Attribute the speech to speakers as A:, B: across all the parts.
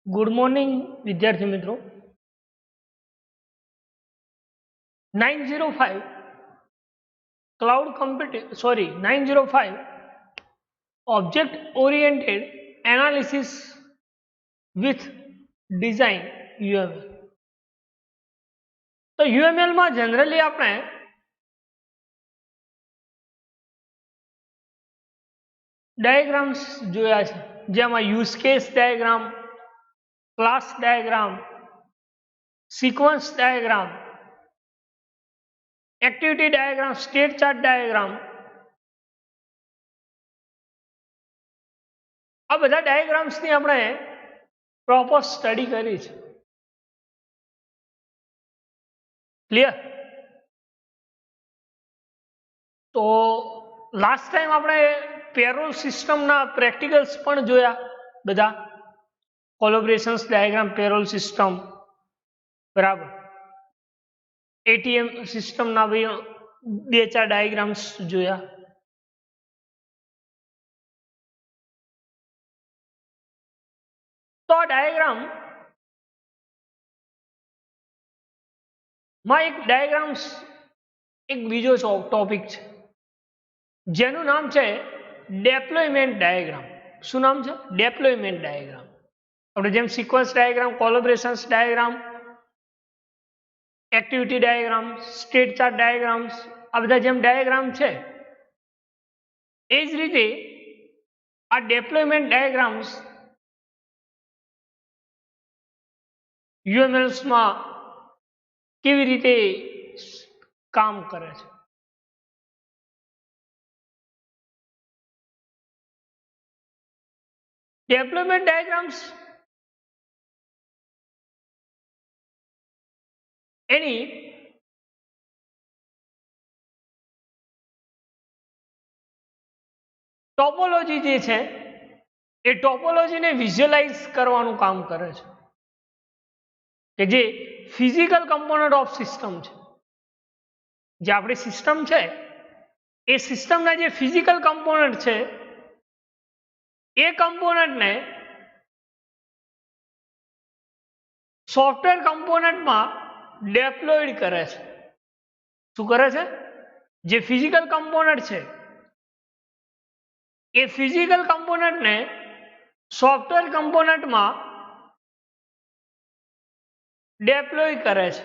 A: Good morning વિદ્યાર્થી મિત્રો 905 cloud computing 905 object oriented analysis with design UML. તો UML માં જનરલી આપણે ડાયાગ્રામ્સ જોયા છે, જેમાં use case diagram, class diagram, sequence diagram, activity diagram, state chart diagram, આ બધા ડાયાગ્રામ્સની આપણે પ્રોપર સ્ટડી કરી છે. ક્લિયર? તો લાસ્ટ ટાઈમ આપણે પેરોલ સિસ્ટમના પ્રેક્ટિકલ્સ પણ જોયા, બધા કોલેબોરેશન્સ ડાયાગ્રામ, પેરોલ સિસ્ટમ, બરાબર. એટીએમ સિસ્ટમના બે ચાર ડાયાગ્રામ્સ જોયા. તો આ ડાયાગ્રામ માં એક ડાયાગ્રામ્સ એક બીજો ટોપિક છે જેનું નામ છે ડેપ્લોયમેન્ટ ડાયાગ્રામ. શું નામ છે? Deployment diagram. આપણે જેમ sequence diagram, collaborations diagram, activity diagram, state chart diagrams, આ બધા જેમ ડાયાગ્રામ છે એ જ રીતે આ ડેપ્લોયમેન્ટ ડાયાગ્રામ્સ યુએમએલ્સમાં કેવી રીતે કામ કરે છે. ડેપ્લોયમેન્ટ ડાયાગ્રામ્સ એની ટોપોલોજી જે છે એ ટોપોલોજીને વિઝ્યુઅલાઇઝ કરવાનું કામ કરે છે, કે જે ફિઝિકલ કમ્પોનન્ટ ઓફ સિસ્ટમ છે. જે આપણી સિસ્ટમ છે એ સિસ્ટમના જે ફિઝિકલ કમ્પોનન્ટ છે એ કમ્પોનન્ટને સોફ્ટવેર કમ્પોનન્ટમાં ડેપ્લોયડ કરે છે. શું કરે છે? જે ફિઝિકલ કમ્પોનન્ટ છે એ ફિઝિકલ કમ્પોનન્ટને સોફ્ટવેર કમ્પોનન્ટમાં ડેપ્લોય કરે છે.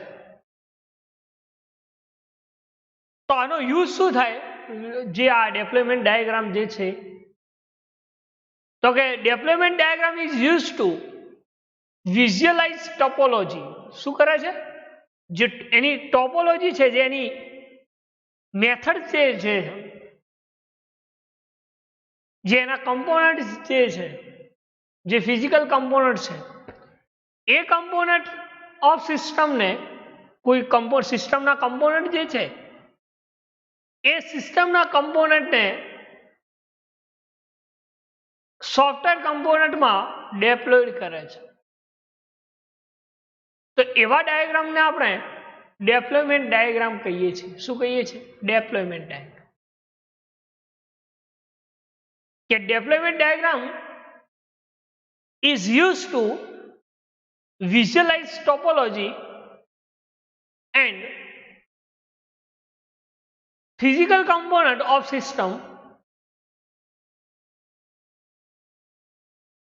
A: તો આનો યુઝ શું થાય? જે આ ડેપ્લોયમેન્ટ ડાયાગ્રામ જે છે, તો કે deployment diagram is use to visualise topology. શું કરે છે? જે એની ટોપોલોજી છે, જે એની મેથડ છે, જે એના કમ્પોનન્ટ જે છે, જે ફિઝિકલ કમ્પોનન્ટ છે, એ કમ્પોનન્ટ ઓફ સિસ્ટમને કોઈ સિસ્ટમના કમ્પોનન્ટ જે છે એ સિસ્ટમના કમ્પોનન્ટને સોફ્ટવેર કમ્પોનન્ટમાં ડેપ્લોયડ કરે છે. તો એવા ડાયાગ્રામને આપણે ડેપ્લોયમેન્ટ ડાયાગ્રામ કહીએ છીએ. શું કહીએ છીએ? Deployment diagram. કે deployment diagram is used to visualize topology and physical component of system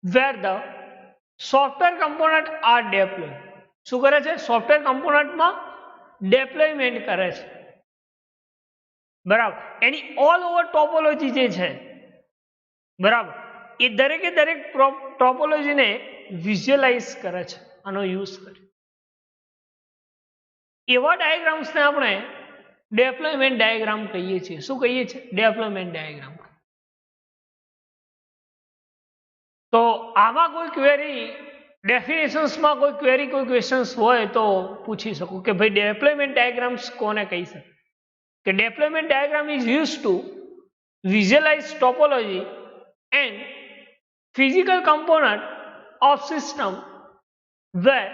A: where the software component are deployed. શું કરે છે? સોફ્ટવેર કમ્પોનન્ટમાં ડેપ્લોયમેન્ટ કરે છે, બરાબર. એની ઓલ ઓવર ટોપોલોજી જે છે, બરાબર, એ દરેકે દરેક ટોપોલોજીને વિઝ્યુઅલાઇઝ કરે છે આનો યુઝ કરી. એવા ડાયાગ્રામ્સને આપણે ડેપ્લોયમેન્ટ ડાયાગ્રામ કહીએ છીએ. શું કહીએ છીએ? Deployment diagram. તો આમાં કોઈ ક્વેરી, ડેફિનેશન્સમાં કોઈ ક્વેરી, કોઈ ક્વેશ્ચન્સ હોય તો પૂછી શકું કે ભાઈ ડેપ્લોયમેન્ટ ડાયાગ્રામ્સ કોને કહી શકે? કે deployment diagram is use to visualise topology and physical component of system where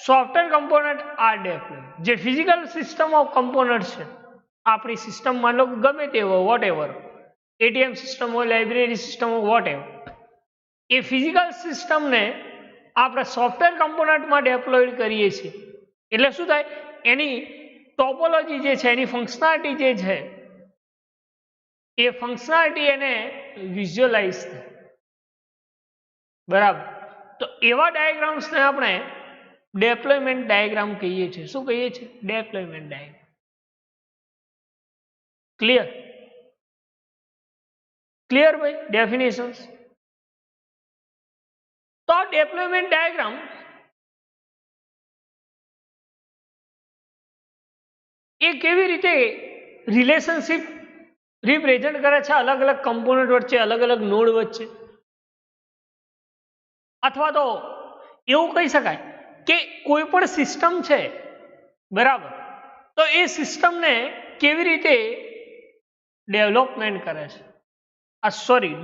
A: software component are deployed. જે ફિઝિકલ સિસ્ટમ ઓફ કમ્પોનન્ટ છે આપણી સિસ્ટમ, માનો ગમે તે હોય, વોટ એવર, એટીએમ સિસ્ટમ હોય, લાઇબ્રેરી સિસ્ટમ હોય, વોટ એવર, એ ફિઝિકલ સિસ્ટમને આપણે સોફ્ટવેર કમ્પોનન્ટમાં ડેપ્લોય કરીએ છીએ એટલે શું થાય, એની ટોપોલોજી જે છે, એની ફંક્શનાલિટી જે છે, એ ફંક્શનાલિટી એને વિઝ્યુઅલાઇઝ થાય. બરાબર. તો એવા ડાયાગ્રામ્સને આપણે ડેપ્લોયમેન્ટ ડાયાગ્રામ કહીએ છીએ. શું કહીએ છીએ? Deployment diagram. ક્લિયર? ક્લિયર ભાઈ ડેફિનેશન્સ? તો ડેપ્લોયમેન્ટ ડાયાગ્રામ એ કેવી રીતે રિલેશનશિપ રિપ્રેઝન્ટ કરે છે અલગ અલગ કમ્પોનન્ટ વચ્ચે, અલગ અલગ નોડ વચ્ચે, અથવા તો એવું કહી શકાય કે કોઈ પણ સિસ્ટમ છે, બરાબર, તો એ સિસ્ટમને કેવી રીતે ડેવલપમેન્ટ કરે છે,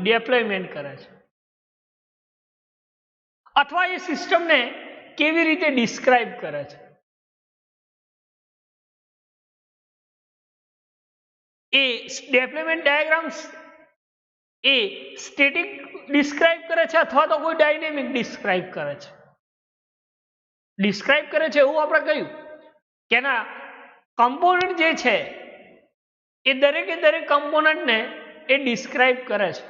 A: ડેપ્લોયમેન્ટ કરે છે, અથવા એ સિસ્ટમને કેવી રીતે ડિસ્ક્રાઇબ કરે છે. એ ડેપ્લોયમેન્ટ ડાયાગ્રામ્સ એ સ્ટેટિક ડિસ્ક્રાઇબ કરે છે અથવા તો કોઈ ડાયનેમિક ડિસ્ક્રાઇબ કરે છે. ડિસ્ક્રાઇબ કરે છે એવું આપણે કહ્યું કે ના કમ્પોનન્ટ જે છે એ દરેકે દરેક કમ્પોનન્ટને એ ડિસ્ક્રાઇબ કરે છે.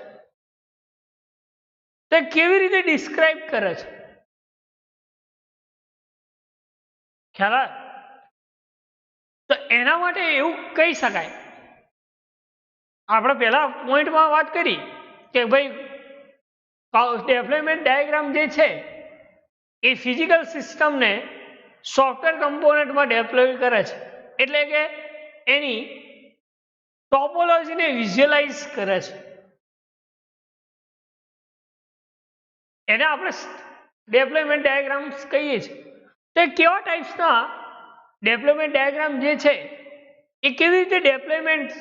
A: તો કેવી રીતે ડિસ્ક્રાઇબ કરે છે? ખ્યાલ આવે? તો એના માટે એવું કહી શકાય, આપણે પહેલા પોઈન્ટમાં વાત કરી કે ભાઈ ડેપ્લોયમેન્ટ ડાયાગ્રામ જે છે એ ફિઝિકલ સિસ્ટમને સોફ્ટવેર કમ્પોનન્ટમાં ડેપ્લોય કરે છે, એટલે કે એની ટોપોલોજીને વિઝ્યુઅલાઇઝ કરે છે. એને આપણે ડેપ્લોયમેન્ટ ડાયાગ્રામ્સ કહીએ છીએ. તો કેવા ટાઈપ્સના ડેપ્લોયમેન્ટ ડાયાગ્રામ જે છે એ કેવી રીતે ડેપ્લોયમેન્ટ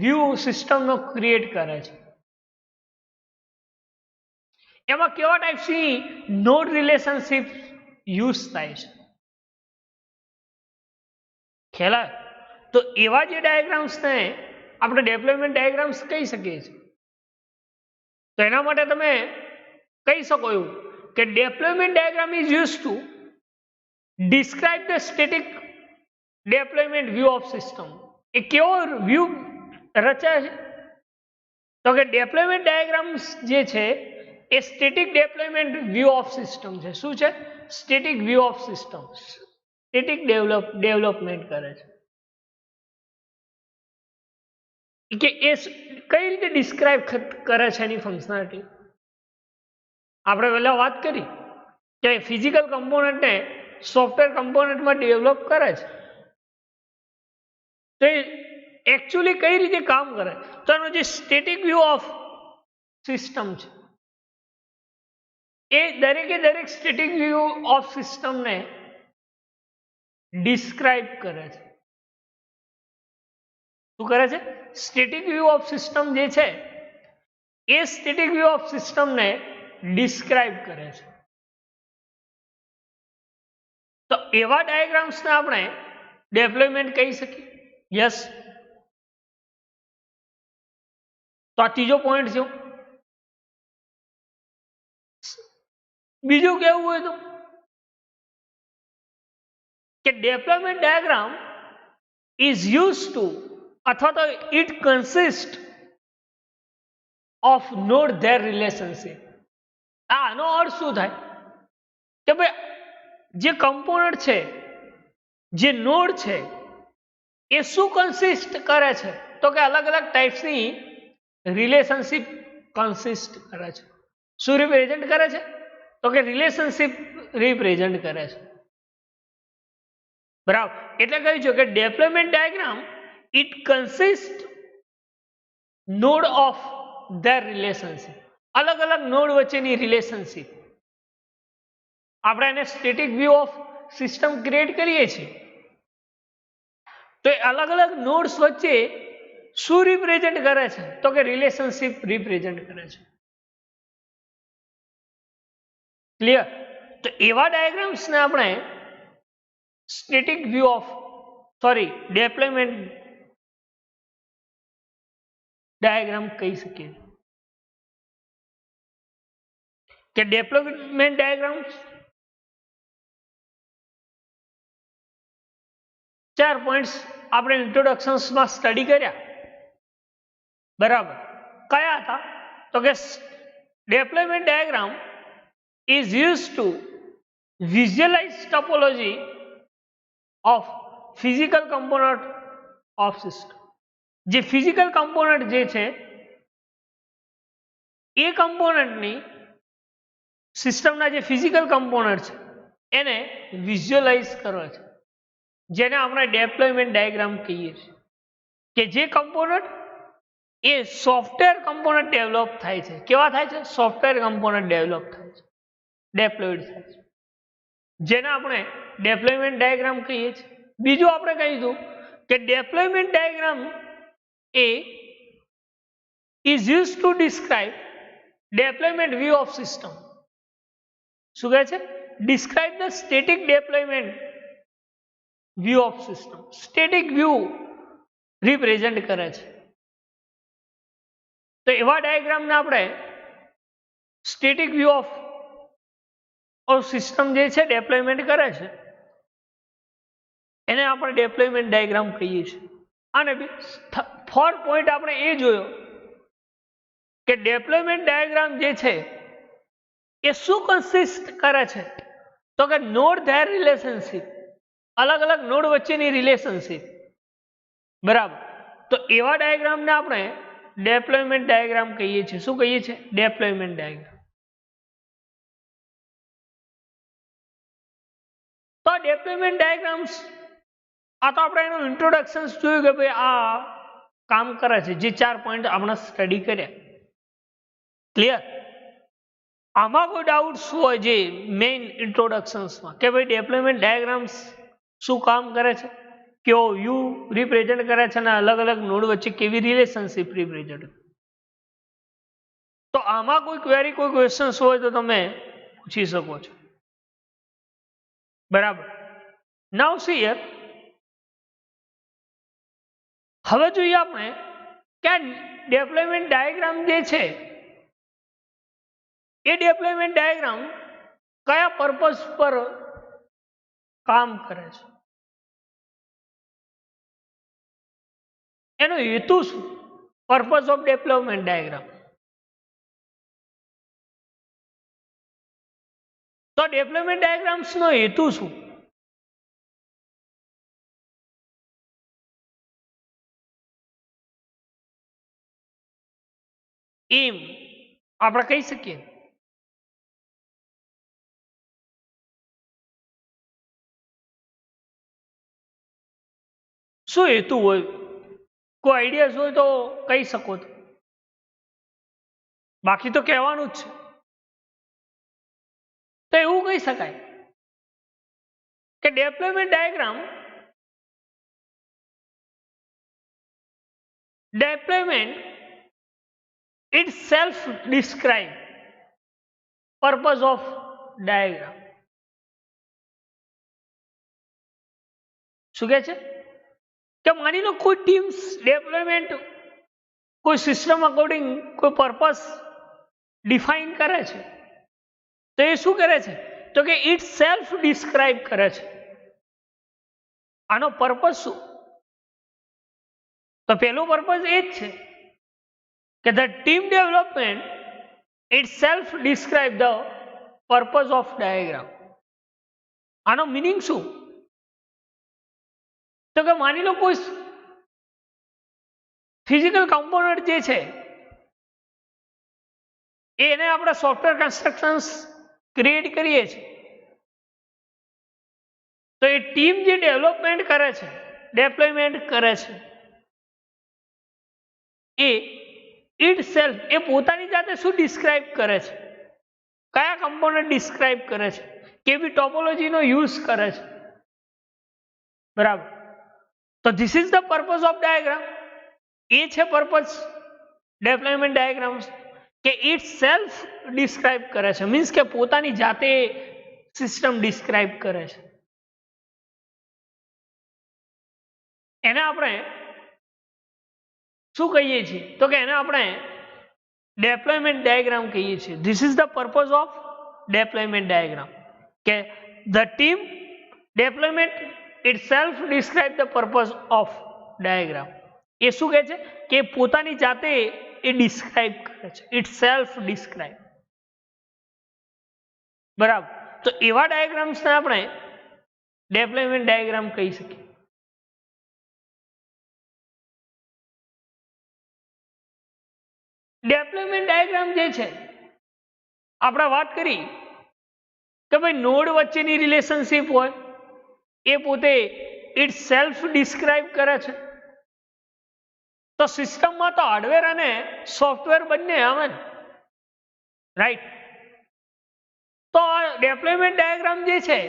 A: વ્યૂ સિસ્ટમનો ક્રિએટ કરે છે, એમાં કેવા ટાઈપ્સની નોડ રિલેશનશિપ યુઝ થાય છે. ખ્યાલ આવે? તો એવા જે ડાયાગ્રામ્સને આપણે ડેપ્લોયમેન્ટ ડાયાગ્રામ્સ કહી શકીએ છીએ. તો એના માટે તમે કહી શકો એવું કે deployment diagram is use to describe the static deployment view of system. એ કેવો વ્યૂ રચાય છે? તો કે ડેપ્લોયમેન્ટ ડાયાગ્રામ્સ જે છે એ static deployment view of system છે. શું છે? Static view of system, static development કરે છે. કે એ કઈ રીતે ડિસ્ક્રાઇબ કરે છે એની ફંક્શનાલિટી? આપણે પહેલા વાત કરી કે ફિઝિકલ કમ્પોનન્ટને સોફ્ટવેર કમ્પોનન્ટમાં ડેવલપ કરે છે, તો એકચ્યુઅલી કઈ રીતે કામ કરે? તો એનો જે સ્ટેટિક વ્યૂ ઓફ સિસ્ટમ છે એ દરેકે દરેક સ્ટેટિક વ્યૂ ઓફ સિસ્ટમને ડિસ્ક્રાઇબ કરે છે. શું કરે છે? સ્ટેટિક વ્યૂ ઓફ સિસ્ટમ જે છે એ સ્ટેટિક વ્યૂ ઓફ સિસ્ટમને ડિસ્ક્રાઇબ કરે છે. તો એવા ડાયાગ્રામ્સને આપણે ડેપ્લોયમેન્ટ કહી શકીએ. યસ. તો આ ત્રીજો પોઈન્ટ છે. બીજું કેવું હોય તો કે deployment diagram is use two અથવા તો it consist of node there relationship. આનો અર્થ શું થાય કે ભાઈ જે કમ્પોનન્ટ છે, જે નોડ છે, એ શું કન્સિસ્ટ કરે છે? તો કે અલગ અલગ ટાઈપ્સની રિલેશનશિપ કન્સિસ્ટ કરે છે. શું રિપ્રેઝન્ટ કરે છે? તો કે રિલેશનશિપ રિપ્રેઝન્ટ કરે છે. બરાબર. એટલે કહ્યું છે કે deployment diagram it consist node of their relationship. અલગ અલગ નોડ વચ્ચેની રિલેશનશિપ. આપણે એને static view of system create કરીએ છીએ તો એ અલગ અલગ નોડ્સ વચ્ચે શું રિપ્રેઝન્ટ કરે છે? તો કે રિલેશનશિપ રિપ્રેઝન્ટ કરે છે. ક્લિયર? તો એવા ડાયાગ્રામ્સને આપણે static view of deployment diagram કહી શકીએ. કે ડેપ્લોયમેન્ટ ડાયાગ્રામ 4 પોઈન્ટ્સ આપણે ઇન્ટ્રોડક્શન્સમાં સ્ટડી કર્યા, બરાબર. કયા હતા? તો કે deployment diagram is used to visualize topology of physical component of system. જે ફિઝિકલ કમ્પોનન્ટ જે છે એ કમ્પોનન્ટની સિસ્ટમના જે ફિઝિકલ કમ્પોનન્ટ છે એને વિઝ્યુઅલાઇઝ કરવા છે, જેને આપણે ડેપ્લોયમેન્ટ ડાયાગ્રામ કહીએ છીએ. કે જે component A software component develop થાય છે. કેવા થાય છે? સોફ્ટવેર કમ્પોનન્ટ ડેવલપ થાય છે, ડેપ્લોયડ થાય છે, જેને આપણે ડેપ્લોયમેન્ટ ડાયાગ્રામ કહીએ છીએ. બીજું આપણે કહીશું કે ડેપ્લોયમેન્ટ ડાયાગ્રામ એ is used to describe deployment view of system. શું કહે છે? describe the static deployment view of system. static view represent કરે છે. તો એવા ડાયાગ્રામને આપણે સ્ટેટિક વ્યૂ ઓફ સિસ્ટમ જે છે ડેપ્લોયમેન્ટ કરે છે એને આપણે ડેપ્લોયમેન્ટ ડાયાગ્રામ કહીએ છીએ. અને ફોર્થ પોઈન્ટ આપણે એ જોયો કે ડેપ્લોયમેન્ટ ડાયાગ્રામ જે છે એ શું કન્સિસ્ટ કરે છે? તો કે નોડ ધેર રિલેશનશિપ, અલગ અલગ નોડ વચ્ચેની રિલેશનશિપ, બરાબર. તો એવા ડાયાગ્રામને આપણે ડેપ્લોયમેન્ટ ડાયાગ્રામ કહીએ છીએ. શું કહીએ છીએ? Deployment diagram. તો ડેપ્લોયમેન્ટ ડાયાગ્રામ્સ, આ તો આપણે એનું ઇન્ટ્રોડક્શન જોયું કે ભાઈ આ કામ કરે છે, જે 4 પોઈન્ટ આપણે સ્ટડી કર્યા. ક્લિયર? આમાં કોઈ ડાઉટ્સ હોય જે મેઇન ઇન્ટ્રોડક્શન્સમાં કે ભાઈ ડેપ્લોયમેન્ટ ડાયાગ્રામ્સ શું કામ કરે છે, કેવો વ્યૂ રિપ્રેઝન્ટ કરે છે અને અલગ અલગ નોડ વચ્ચે કેવી રિલેશનશિપ રિપ્રેઝન્ટ, તો આમાં કોઈ ક્વેરી, કોઈ ક્વેશ્ચન્સ હોય તો તમે પૂછી શકો છો, બરાબર. નાઉ સી હિયર, હવે જોઈએ આપણે કે ડેપ્લોયમેન્ટ ડાયાગ્રામ જે છે એ ડેપ્લોયમેન્ટ ડાયાગ્રામ કયા પર્પઝ પર કામ કરે છે, એનો હેતુ શું? Purpose of deployment diagram. તો ડેપ્લોયમેન્ટ ડાયાગ્રામ્સ નો હેતુ શું? એમ આપણે કહી શકીએ. શું હેતુ હોય? કોઈ આઈડિયાઝ હોય તો કહી શકો છો, બાકી તો કહેવાનું જ છે. તો એવું કહી શકાય કે deployment diagram, deployment itself describe purpose of diagram. શું કહે છે કે માની લો કોઈ ટીમ્સ ડેપ્લોયમેન્ટ કોઈ સિસ્ટમ અકોર્ડિંગ કોઈ પર્પસ ડિફાઇન કરે છે, તો એ શું કરે છે? તો કે ઇટ સેલ્ફ ડિસ્ક્રાઇબ કરે છે. આનો પર્પસ શું? તો પહેલો પર્પસ એ જ છે કે the team development it self describe the purpose of diagram. આનો મિનિંગ શું? તો કે માની લો કોઈ ફિઝિકલ કમ્પોનન્ટ જે છે એને આપણે સોફ્ટવેર કન્સ્ટ્રક્શન્સ ક્રિએટ કરીએ છીએ, તો એ ટીમ જે ડેવલપમેન્ટ કરે છે, ડેપ્લોયમેન્ટ કરે છે, એ ઇટ સેલ્ફ, એ પોતાની જાતે શું ડિસ્ક્રાઇબ કરે છે? કયા કમ્પોનન્ટ ડિસ્ક્રાઇબ કરે છે? કેવી ટોપોલોજીનો યુઝ કરે છે, બરાબર. તો this is the purpose of diagram. એ છે પર્પઝ ડેપ્લોયમેન્ટ ડાયાગ્રામ, કે ઇટ સેલ્ફ ડિસ્ક્રાઇબ કરે છે, મીન્સ કે પોતાની જાતે સિસ્ટમ ડિસ્ક્રાઇબ કરે છે. એને આપણે શું કહીએ છીએ? તો કે એને આપણે ડેપ્લોયમેન્ટ ડાયાગ્રામ કહીએ છીએ. This is the purpose of deployment diagram, કે the team deployment itself describe the purpose of diagram. એ શું કહે છે કે પોતાની જાતે એ ડિસ્ક્રાઇબ કરે છે. It self describe. બરાબર. તો એવા ડાયાગ્રામ્સને આપણે ડેપ્લોયમેન્ટ ડાયાગ્રામ કહી શકીએ. ડેપ્લોયમેન્ટ ડાયાગ્રામ જે છે આપણે વાત કરી કે ભાઈ નોડ વચ્ચેની રિલેશનશિપ હોય એ પોતે ઇટ સેલ્ફ ડિસ્ક્રાઇબ કરે છે. તો સિસ્ટમમાં તો હાર્ડવેર અને સોફ્ટવેર બંને આવે ને, રાઈટ. તો આ ડેપ્લોયમેન્ટ ડાયાગ્રામ જે છે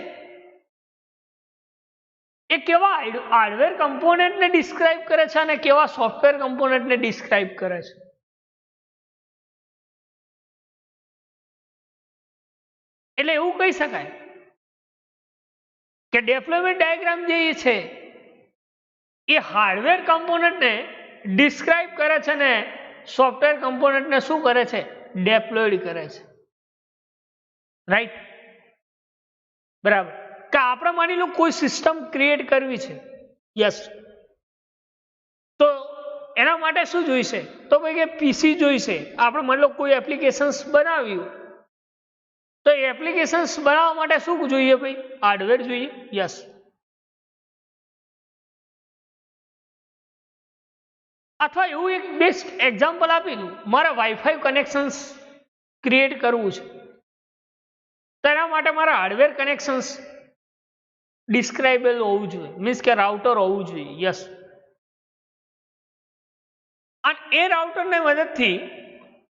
A: એ કેવા હાર્ડવેર કમ્પોનેન્ટને ડિસ્ક્રાઇબ કરે છે અને કેવા સોફ્ટવેર કમ્પોનેન્ટને ડિસ્ક્રાઇબ કરે છે. એટલે એવું કહી શકાય કે ડેપ્લોયમેન્ટ ડાયાગ્રામ જે છે એ હાર્ડવેર કમ્પોનન્ટને ડિસ્ક્રાઇબ કરે છે ને સોફ્ટવેર કમ્પોનન્ટને શું કરે છે? ડેપ્લોયડ કરે છે. રાઈટ. બરાબર. કે આપણે માની લો કોઈ સિસ્ટમ ક્રિએટ કરવી છે, યસ, તો એના માટે શું જોઈશે? તો ભાઈ કે પીસી જોઈશે. આપણે માની લો કોઈ એપ્લિકેશન્સ બનાવ્યું, તો એપ્લિકેશન્સ બનાવવા માટે શું જોઈએ ભાઈ? હાર્ડવેર જોઈએ, યસ. અથવા એવું એક બેસ્ટ એક્ઝામ્પલ આપી દઉં, મારે વાઈફાઈ કનેક્શન્સ ક્રિએટ કરવું છે, તો એના માટે મારા હાર્ડવેર કનેક્શન્સ ડિસ્ક્રાઇબેબલ હોવું જોઈએ, મીન્સ કે રાઉટર હોવું જોઈએ, યસ. અને એ રાઉટરની મદદથી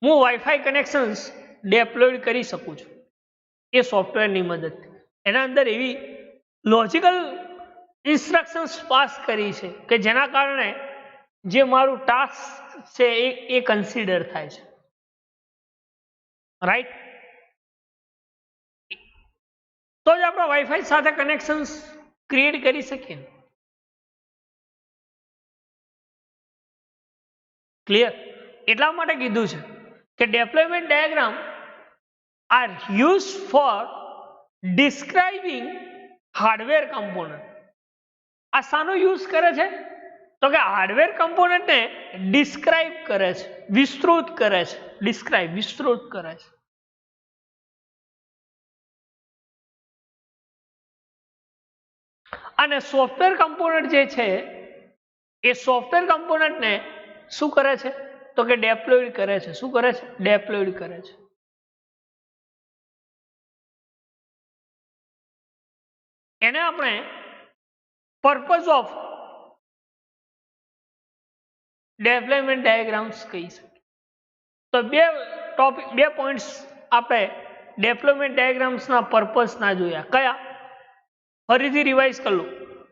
A: હું વાઈફાઈ કનેક્શન્સ ડેપ્લોય કરી શકું છું એ સોફ્ટવેરની મદદથી. એના અંદર એવી લોજિકલ ઇન્સ્ટ્રક્શન્સ પાસ કરી છે કે જેના કારણે જે મારું ટાસ્ક છે એ કન્સિડર થાય છે. રાઈટ. તો જ આપણે વાઈફાઈ સાથે કનેક્શન્સ ક્રિએટ કરી શકીએ. ક્લિયર? એટલા માટે કીધું છે કે deployment diagram are use for describing hardware component. આ શાનો યુઝ કરે છે? તો કે હાર્ડવેર કમ્પોનન્ટને ડિસ્ક્રાઇબ કરે છે, વિસ્તૃત કરે છે. ડિસ્ક્રાઇબ, વિસ્તૃત કરે છે. અને સોફ્ટવેર કમ્પોનન્ટ જે છે એ સોફ્ટવેર કમ્પોનન્ટને શું કરે છે? તો કે ડેપ્લોયડ કરે છે. શું કરે છે? ડેપ્લોયડ કરે છે. એને આપણે પર્પઝ ઓફ ડેપ્લોયમેન્ટ ડાયાગ્રામ્સ કહી શકીએ. તો બે પોઈન્ટ્સ આપણે ડેપ્લોયમેન્ટ ડાયાગ્રામ્સના પર્પઝના જોયા. કયા? ફરીથી રિવાઇઝ કરી લો.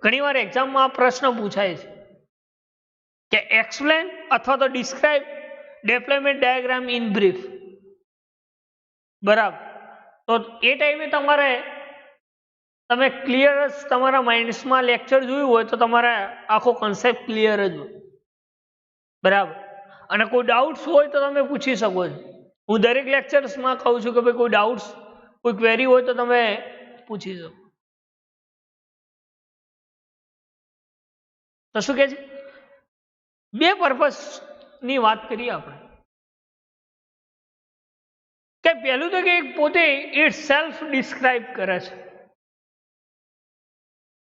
A: ઘણીવાર એક્ઝામમાં આ પ્રશ્ન પૂછાય છે કે એક્સપ્લેન અથવા તો ડિસ્ક્રાઇબ ડેપ્લોયમેન્ટ ડાયાગ્રામ ઇન બ્રીફ. બરાબર. તો એ ટાઈમે તમે ક્લિયર જ તમારા માઇન્ડ્સમાં લેક્ચર જોયું હોય તો તમારે આખો કોન્સેપ્ટ ક્લિયર જ હોય. બરાબર. અને કોઈ ડાઉટ્સ હોય તો તમે પૂછી શકો છો. હું દરેક લેક્ચર્સમાં કહું છું કે ભાઈ કોઈ ડાઉટ્સ, કોઈ ક્વેરી હોય તો તમે પૂછી શકો. તો શું કે છે? બે પર્પઝની વાત કરીએ આપણે. કે પહેલું તો કે પોતે ઇટ સેલ્ફ ડિસ્ક્રાઇબ કરે છે.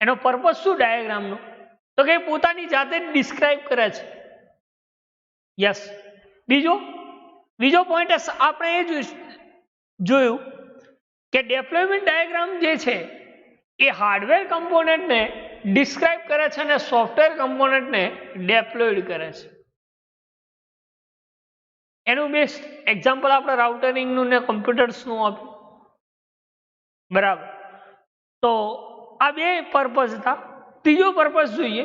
A: એનો પર્પઝ શું ડાયાગ્રામનો? તો કે પોતાની જાતે જ ડિસ્ક્રાઇબ કરે છે, યસ. બીજો પોઈન્ટ આપણે એ જોયું કે ડેપ્લોયમેન્ટ ડાયાગ્રામ જે છે એ હાર્ડવેર કમ્પોનન્ટને ડિસ્ક્રાઇબ કરે છે અને સોફ્ટવેર કમ્પોનન્ટને ડેપ્લોયડ કરે છે. એનું બેસ્ટ એક્ઝામ્પલ આપણે રાઉટરિંગનું ને કમ્પ્યુટર્સનું આપ્યું. બરાબર. તો આ બે પર્પઝ હતા. ત્રીજો પર્પઝ જોઈએ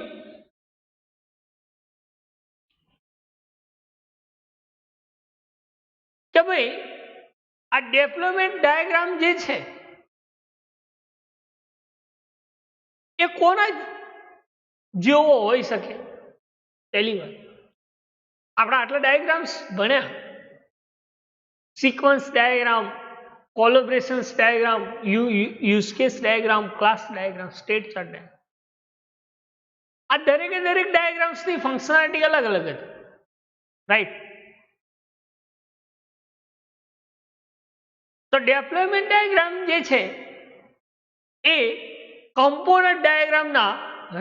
A: કે ભાઈ આ ડેપ્લોયમેન્ટ ડાયાગ્રામ જે છે એ કોના જેવો હોઈ શકે? પહેલી વાત, આપણે આટલા ડાયાગ્રામ્સ ભણ્યા, sequence diagram, collaborations diagram, use case diagram, class diagram, state chart diagram. આ દરેકે દરેક ડાયાગ્રામ્સની ફંક્શનાલિટી અલગ અલગ હતી, રાઈટ? તો ડેપ્લોયમેન્ટ ડાયાગ્રામ જે છે એ કમ્પોનન્ટ ડાયાગ્રામના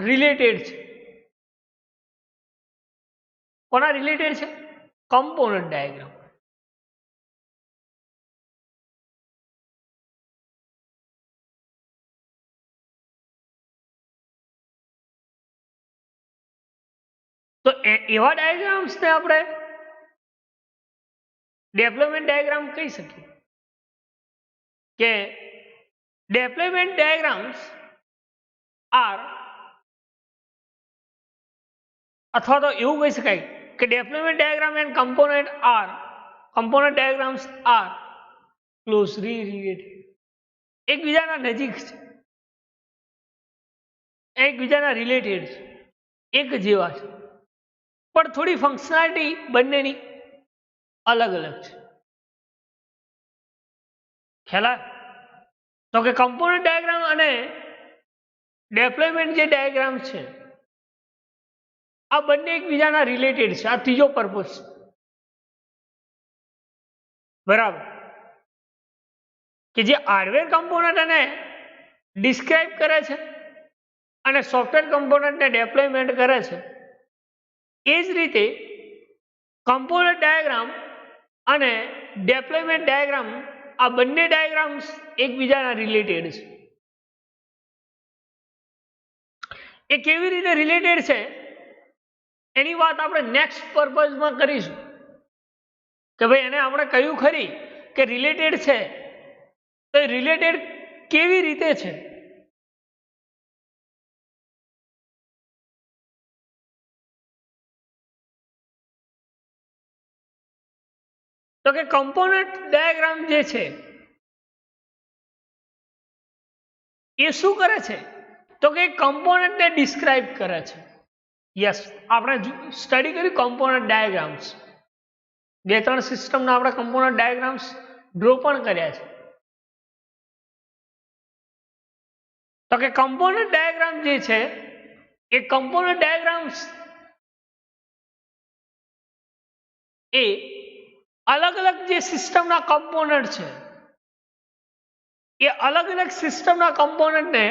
A: રિલેટેડ છે. કોના રિલેટેડ છે? Component diagram. તો એવા ડાયાગ્રામ્સને આપણે ડેપ્લોયમેન્ટ ડાયાગ્રામ કહી શકીએ કે deployment diagrams are, અથવા તો એવું કહી શકાય કે deployment diagram and component diagrams are closely related. એકબીજાના નજીક છે, એકબીજાના રિલેટેડ છે, એક જેવા છે, પણ થોડી ફંક્શનાલિટી બંનેની અલગ અલગ છે. ખ્યાલ આવે? તો કે કમ્પોનન્ટ ડાયાગ્રામ અને ડેપ્લોયમેન્ટ જે ડાયાગ્રામ છે આ બંને એકબીજાના રિલેટેડ છે. આ ત્રીજો પર્પઝ છે, બરાબર? કે જે હાર્ડવેર કમ્પોનન્ટ અને ડિસ્ક્રાઇબ કરે છે અને સોફ્ટવેર કમ્પોનન્ટને ડેપ્લોયમેન્ટ કરે છે, એ જ રીતે કમ્પોનન્ટ ડાયાગ્રામ અને ડેપ્લોયમેન્ટ ડાયાગ્રામ આ બંને ડાયાગ્રામ્સ એકબીજાના રિલેટેડ છે. એ કેવી રીતે રિલેટેડ છે એની વાત આપણે નેક્સ્ટ પર્પઝમાં કરીશું કે ભાઈ એને આપણે કહ્યું ખરી કે રિલેટેડ છે, તો એ રિલેટેડ કેવી રીતે છે? તો કે કમ્પોનન્ટ ડાયાગ્રામ જે છે એ શું કરે છે? તો કે કમ્પોનન્ટને ડિસ્ક્રાઇબ કરે છે. યસ, આપણે સ્ટડી કર્યું કમ્પોનન્ટ ડાયાગ્રામ્સ. 2-3 સિસ્ટમના આપણે કમ્પોનન્ટ ડાયાગ્રામ્સ ડ્રો પણ કર્યા છે. તો કે કમ્પોનન્ટ ડાયાગ્રામ જે છે એ કમ્પોનન્ટ ડાયાગ્રામ્સ એ અલગ અલગ જે સિસ્ટમના કમ્પોનન્ટ છે એ અલગ અલગ સિસ્ટમના કમ્પોનન્ટને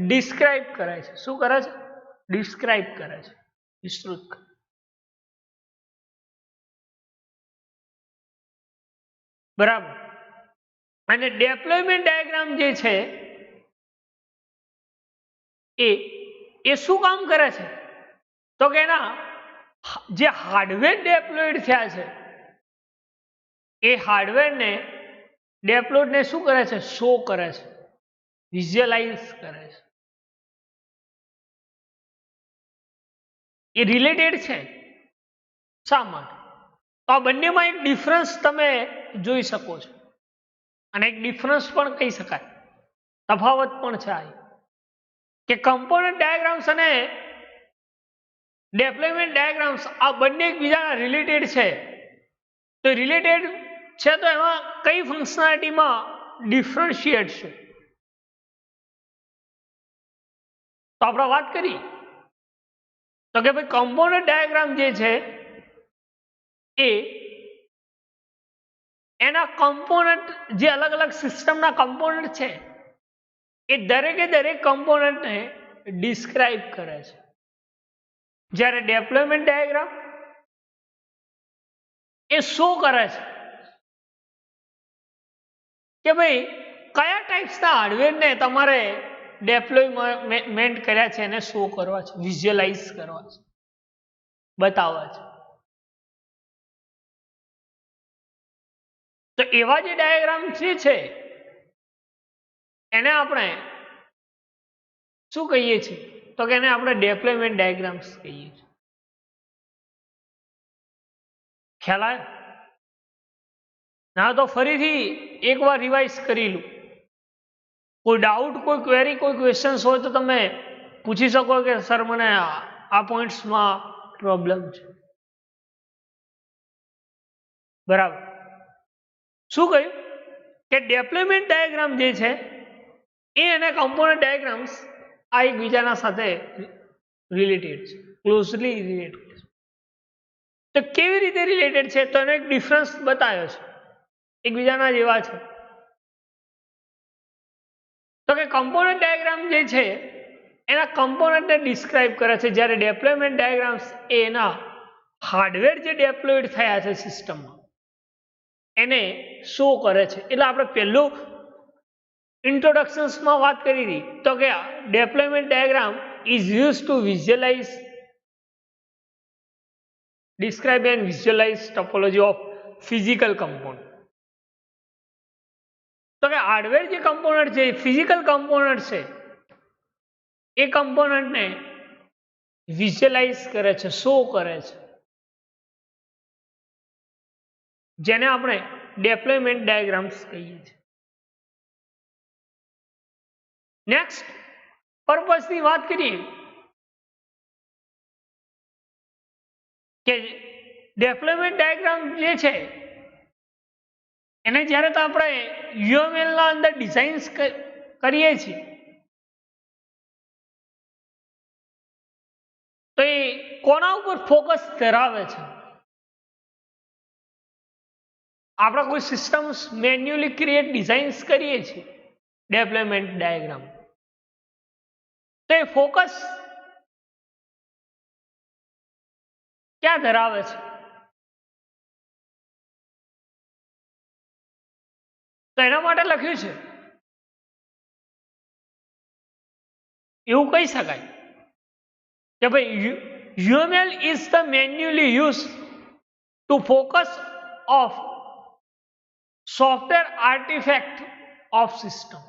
A: ડિસ્ક્રાઇબ કરે છે. શું કરે છે? ડિસ્ક્રાઇબ કરે છે, વિસ્તૃત કરે. બરાબર? અને ડેપ્લોયમેન્ટ ડાયાગ્રામ જે છે એ શું કામ કરે છે? તો કે એના જે હાર્ડવેર ડેપ્લોયડ થયા છે એ હાર્ડવેરને ડેપ્લોયડને શું કરે છે? શો કરે છે, વિઝ્યુઅલાઇઝ કરે છે. એ રિલેટેડ છે. શા માટે? તો આ બંનેમાં એક ડિફરન્સ તમે જોઈ શકો છો, અને એક ડિફરન્સ પણ કહી શકાય, તફાવત પણ છે આ કે કમ્પોનન્ટ ડાયાગ્રામ્સ અને ડેપ્લોયમેન્ટ ડાયાગ્રામ્સ આ બંને એકબીજાના રિલેટેડ છે. તો રિલેટેડ છે તો એમાં કઈ ફંક્શનાલિટીમાં ડિફરન્શિએટ છે? તો આપણે વાત કરી તો કે ભાઈ કમ્પોનન્ટ ડાયાગ્રામ જે છે એ એના કમ્પોનન્ટ જે અલગ અલગ સિસ્ટમના કમ્પોનન્ટ છે એ દરેકે દરેક કમ્પોનન્ટને ડિસ્ક્રાઇબ કરે છે. જ્યારે ડેપ્લોયમેન્ટ ડાયાગ્રામ એ શો કરે છે કે ભાઈ કયા ટાઈપ્સના હાર્ડવેરને તમારે ડેપ્લોયમેન્ટ કર્યા છે એને શો કરવા છે, વિઝ્યુઅલાઇઝ કરવા છે, બતાવવા છે. તો એવા જે ડાયાગ્રામ જે છે એને આપણે શું કહીએ છીએ? તો કે એને આપણે ડેપ્લોયમેન્ટ ડાયાગ્રામ્સ કહીએ છીએ. ખ્યાલ આવે? ના તો ફરીથી એકવાર રિવાઇઝ કરી લો. કોઈ ડાઉટ, કોઈ ક્વેરી, કોઈ ક્વેશ્ચન્સ હોય તો તમે પૂછી શકો કે સર મને આ પોઈન્ટ્સમાં પ્રોબ્લેમ છે. બરાબર? શું કહ્યું? કે ડેપ્લોયમેન્ટ ડાયાગ્રામ જે છે એ અને કમ્પોનન્ટ ડાયાગ્રામ્સ આ એકબીજાના સાથે રિલેટેડ છે, ક્લોઝલી રિલેટેડ છે. તો કેવી રીતે રિલેટેડ છે? તો એનો એક ડિફરન્સ બતાવ્યો છે, એકબીજાના જેવા છે. તો કે કમ્પોનન્ટ ડાયાગ્રામ જે છે એના કમ્પોનન્ટને ડિસ્ક્રાઇબ કરે છે, જ્યારે ડેપ્લોયમેન્ટ ડાયાગ્રામ્સ એના હાર્ડવેર જે ડેપ્લોયડ થયા છે સિસ્ટમમાં એને શો કરે છે. એટલે આપણે પહેલું ઇન્ટ્રોડક્શન્સમાં વાત કરી હતી તો કે deployment diagram is use to visualize, describe and visualize topology of physical component. તો કે હાર્ડવેર જે કમ્પોનન્ટ છે, ફિઝિકલ કમ્પોનન્ટ છે, એ કમ્પોનન્ટને વિઝ્યુઅલાઇઝ કરે છે, શો કરે છે, જેને આપણે ડેપ્લોયમેન્ટ ડાયાગ્રામ્સ કહીએ છીએ. નેક્સ્ટ પર્પસની વાત કરીએ કે ડેપ્લોયમેન્ટ ડાયાગ્રામ જે છે એને જ્યારે તો આપણે UML ના અંદર ડિઝાઇન્સ કરીએ છીએ તો એ કોના ઉપર ફોકસ ધરાવે છે? આપણે કોઈ સિસ્ટમ્સ મેન્યુઅલી ક્રિએટ ડિઝાઇન્સ કરીએ છીએ ડેપ્લોયમેન્ટ ડાયાગ્રામ, તો એ ફોકસ ક્યાં ધરાવે છે? તો એના માટે લખ્યું છે, એવું કહી શકાય કે ભાઈ UML is the manually used to focus of software artifact of system.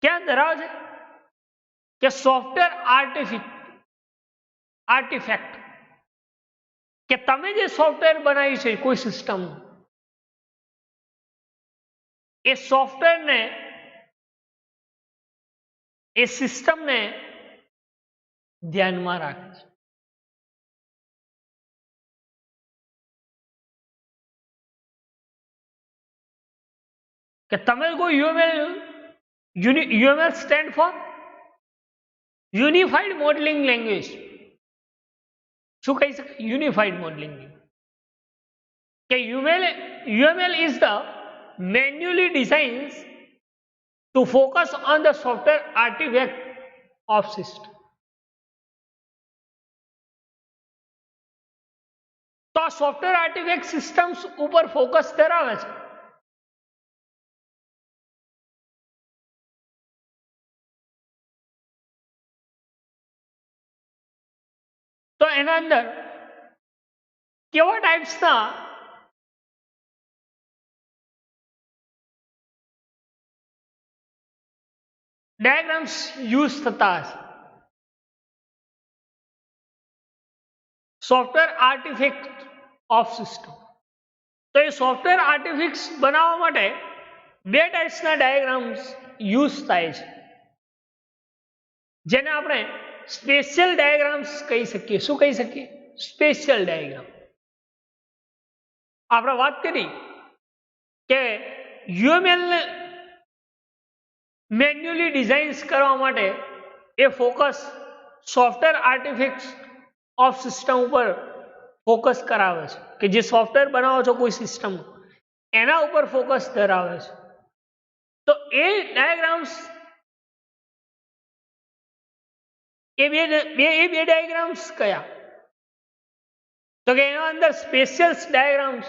A: ક્યાં ધરાવે છે? કે સોફ્ટવેર આર્ટિફેક્ટ, કે તમે જે સોફ્ટવેર બનાવ્યું છે કોઈ સિસ્ટમ, એ સોફ્ટવેરને, એ સિસ્ટમને ધ્યાનમાં રાખે છે. કે તમે કોઈ UML stand four unified modelling language, શું કહી શકાય? Unified modelling. કે UML is the manually designs to focus on the software artifact of system. તો આ સોફ્ટવેર આર્ટિફેક્ટ સિસ્ટમ્સ ઉપર ફોકસ ધરાવે છે. તો એના અંદર કેવા ટાઈપ્સના ડાયાગ્રામ્સ યુઝ થતા હશે? Software artifact of system. તો એ સોફ્ટવેર આર્ટિફેક્ટ્સ બનાવવા માટે બે ટાઈપ્સના ડાયાગ્રામ્સ યુઝ થાય છે, જેને આપણે સ્પેશિયલ ડાયાગ્રામ્સ કહી શકીએ. શું કહી શકીએ? Special diagram. આપણે વાત કરી કે UML ને મેન્યુઅલી ડિઝાઇન્સ કરવા માટે એ focus software artifacts of system ઉપર ફોકસ કરાવે છે, કે જે સોફ્ટવેર બનાવો છો કોઈ સિસ્ટમ એના ઉપર ફોકસ ધરાવે છે. તો એ ડાયાગ્રામ્સ, એ બે ડાયાગ્રામ્સ કયા? તો કે એના અંદર સ્પેશિયલ ડાયાગ્રામ્સ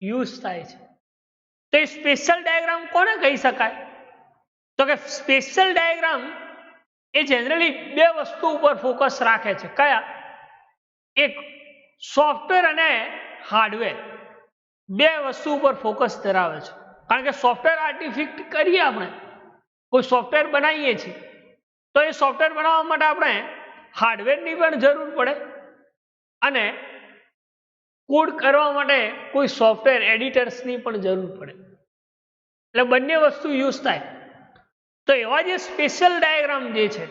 A: યુઝ થાય છે. તો એ સ્પેશિયલ ડાયાગ્રામ કોને કહી શકાય? તો કે સ્પેશિયલ ડાયાગ્રામ એ જનરલી બે વસ્તુ ઉપર ફોકસ રાખે છે. કયા? એક સોફ્ટવેર અને હાર્ડવેર, બે વસ્તુ ઉપર ફોકસ ધરાવે છે. કારણ કે સોફ્ટવેર આર્ટિફેક્ટ કરીએ, આપણે કોઈ સોફ્ટવેર બનાવીએ છીએ તો એ સોફ્ટવેર બનાવવા માટે આપણે હાર્ડવેરની પણ જરૂર પડે અને કોડ કરવા માટે કોઈ સોફ્ટવેર એડિટર્સની પણ જરૂર પડે. એટલે બંને વસ્તુ યુઝ થાય. તો એવા જે સ્પેશિયલ ડાયાગ્રામ જે છે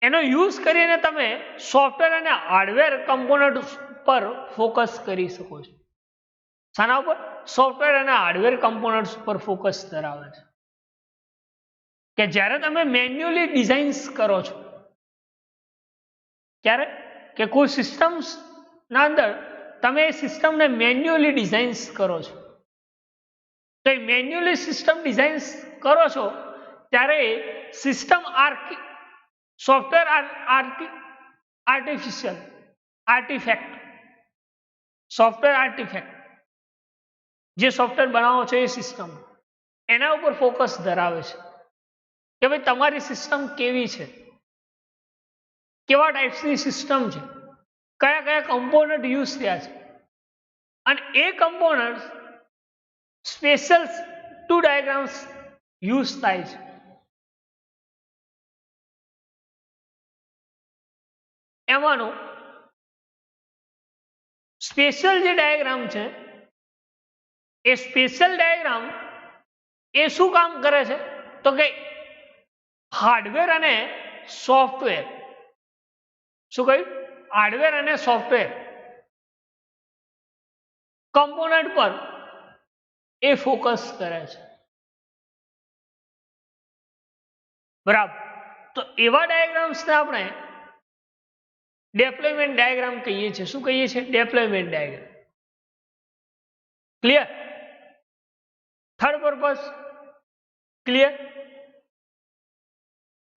A: એનો યુઝ કરીને તમે સોફ્ટવેર અને હાર્ડવેર કમ્પોનન્ટ પર ફોકસ કરી શકો છો. શાના ઉપર? સોફ્ટવેર અને હાર્ડવેર કમ્પોનન્ટ્સ પર ફોકસ ધરાવે છે. કે જ્યારે તમે મેન્યુઅલી ડિઝાઇન્સ કરો છો, ક્યારે કે કોઈ સિસ્ટમ્સ ના અંદર તમે એ સિસ્ટમને મેન્યુઅલી ડિઝાઇન્સ કરો છો, તો એ મેન્યુઅલી સિસ્ટમ ડિઝાઇન્સ કરો છો ત્યારે system software artifact software artifact જે સોફ્ટવેર બનાવો છો એ સિસ્ટમ એના ઉપર ફોકસ ધરાવે છે કે ભાઈ તમારી સિસ્ટમ કેવી છે, કેવા ટાઈપ્સની સિસ્ટમ છે, કયા કયા કમ્પોનન્ટ યુઝ થયા છે, અને એ component special to diagrams use થાય છે. એમાંનું સ્પેશિયલ જે ડાયાગ્રામ છે એ સ્પેશિયલ ડાયાગ્રામ એ શું કામ કરે છે તો કે હાર્ડવેર અને સોફ્ટવેર, શું કહ્યું, હાર્ડવેર અને સોફ્ટવેર કમ્પોનન્ટ પર એ ફોકસ કરે છે. બરાબર, તો એવા ડાયાગ્રામ્સને આપણે ડેપ્લોયમેન્ટ ડાયાગ્રામ કહીએ છીએ. શું કહીએ છીએ? Deployment diagram. Clear? Third purpose clear?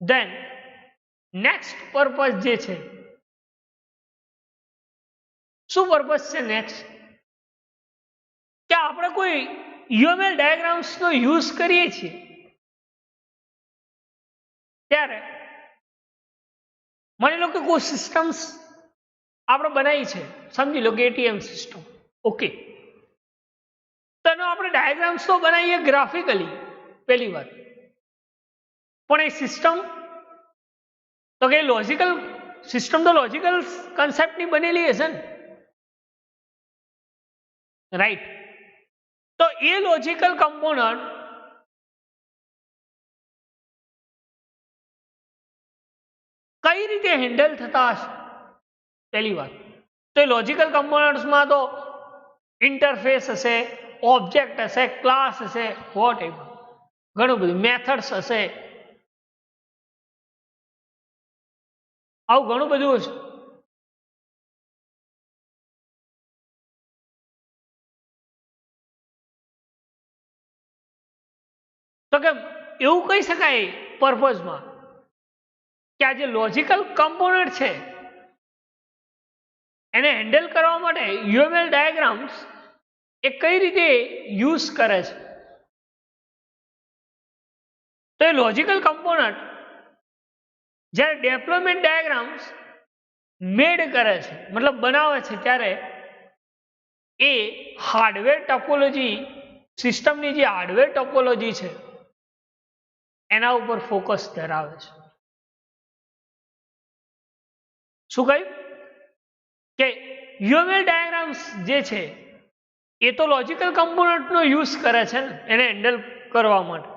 A: Then next purpose જે છે, શું પર્પઝ છે નેક્સ્ટ? કે આપણે કોઈ UML ડાયાગ્રામ્સનો યુઝ કરીએ છીએ ત્યારે માની લો કે કોઈ સિસ્ટમ્સ આપણે બનાવી છે, સમજી લો કે ATM સિસ્ટમ, ઓકે, તો એનો આપણે ડાયાગ્રામ્સ તો બનાવીએ ગ્રાફિકલી પહેલી વાત, પણ એ સિસ્ટમ તો કે લોજિકલ સિસ્ટમ તો લોજિકલ કન્સેપ્ટની બનેલી હશે ને, રાઈટ? તો એ લોજિકલ કમ્પોનન્ટ કઈ રીતે હેન્ડલ થતા હશે પહેલી વાત. તો એ લોજિકલ કમ્પોનન્ટ્સમાં તો ઇન્ટરફેસ હશે, ઓબ્જેક્ટ હશે, ક્લાસ હશે, વોટ એવર, ઘણું બધું, મેથડ્સ હશે, આવું ઘણું બધું હશે. તો કે એવું કહી શકાય પર્પઝમાં કે આ જે લોજિકલ કમ્પોનન્ટ છે એને હેન્ડલ કરવા માટે UML ડાયાગ્રામ્સ એ કઈ રીતે યુઝ કરે છે. તો એ લોજિકલ કમ્પોનન્ટ જ્યારે ડેપ્લોયમેન્ટ ડાયાગ્રામ્સ મેડ કરે છે, મતલબ બનાવે છે, ત્યારે એ હાર્ડવેર ટોપોલોજી, સિસ્ટમની જે હાર્ડવેર ટોપોલોજી છે એના ઉપર ફોકસ ધરાવે છે. શું કહ્યું? કે UML ડાયાગ્રામ્સ જે છે એ તો લોજિકલ કમ્પોનન્ટનો યુઝ કરે છે ને એને હેન્ડલ કરવા માટે,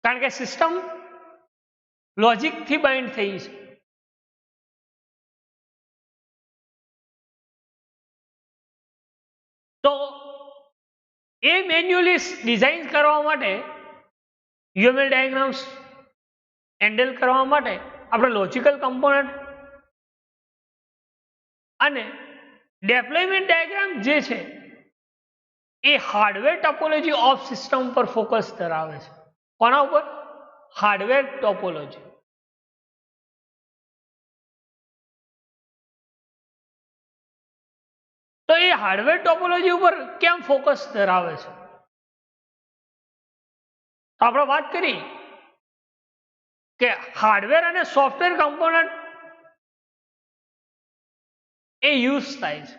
A: કારણ કે સિસ્ટમ લોજિકથી બાઇન્ડ થઈ છે. તો એ મેન્યુઅલી ડિઝાઇન કરવા માટે UML ડાયાગ્રામ્સ હેન્ડલ કરવા માટે આપણે લોજિકલ કમ્પોનન્ટ અને ડેપ્લોયમેન્ટ ડાયાગ્રામ જે છે એ હાર્ડવેર ટોપોલોજી ઓફ સિસ્ટમ પર ફોકસ ધરાવે છે. કોના ઉપર? Hardware topology. તો એ હાર્ડવેર ટોપોલોજી ઉપર કેમ ફોકસ ધરાવે છે? તો આપણે વાત કરી કે હાર્ડવેર અને સોફ્ટવેર કમ્પોનન્ટ એ યુઝ થાય છે.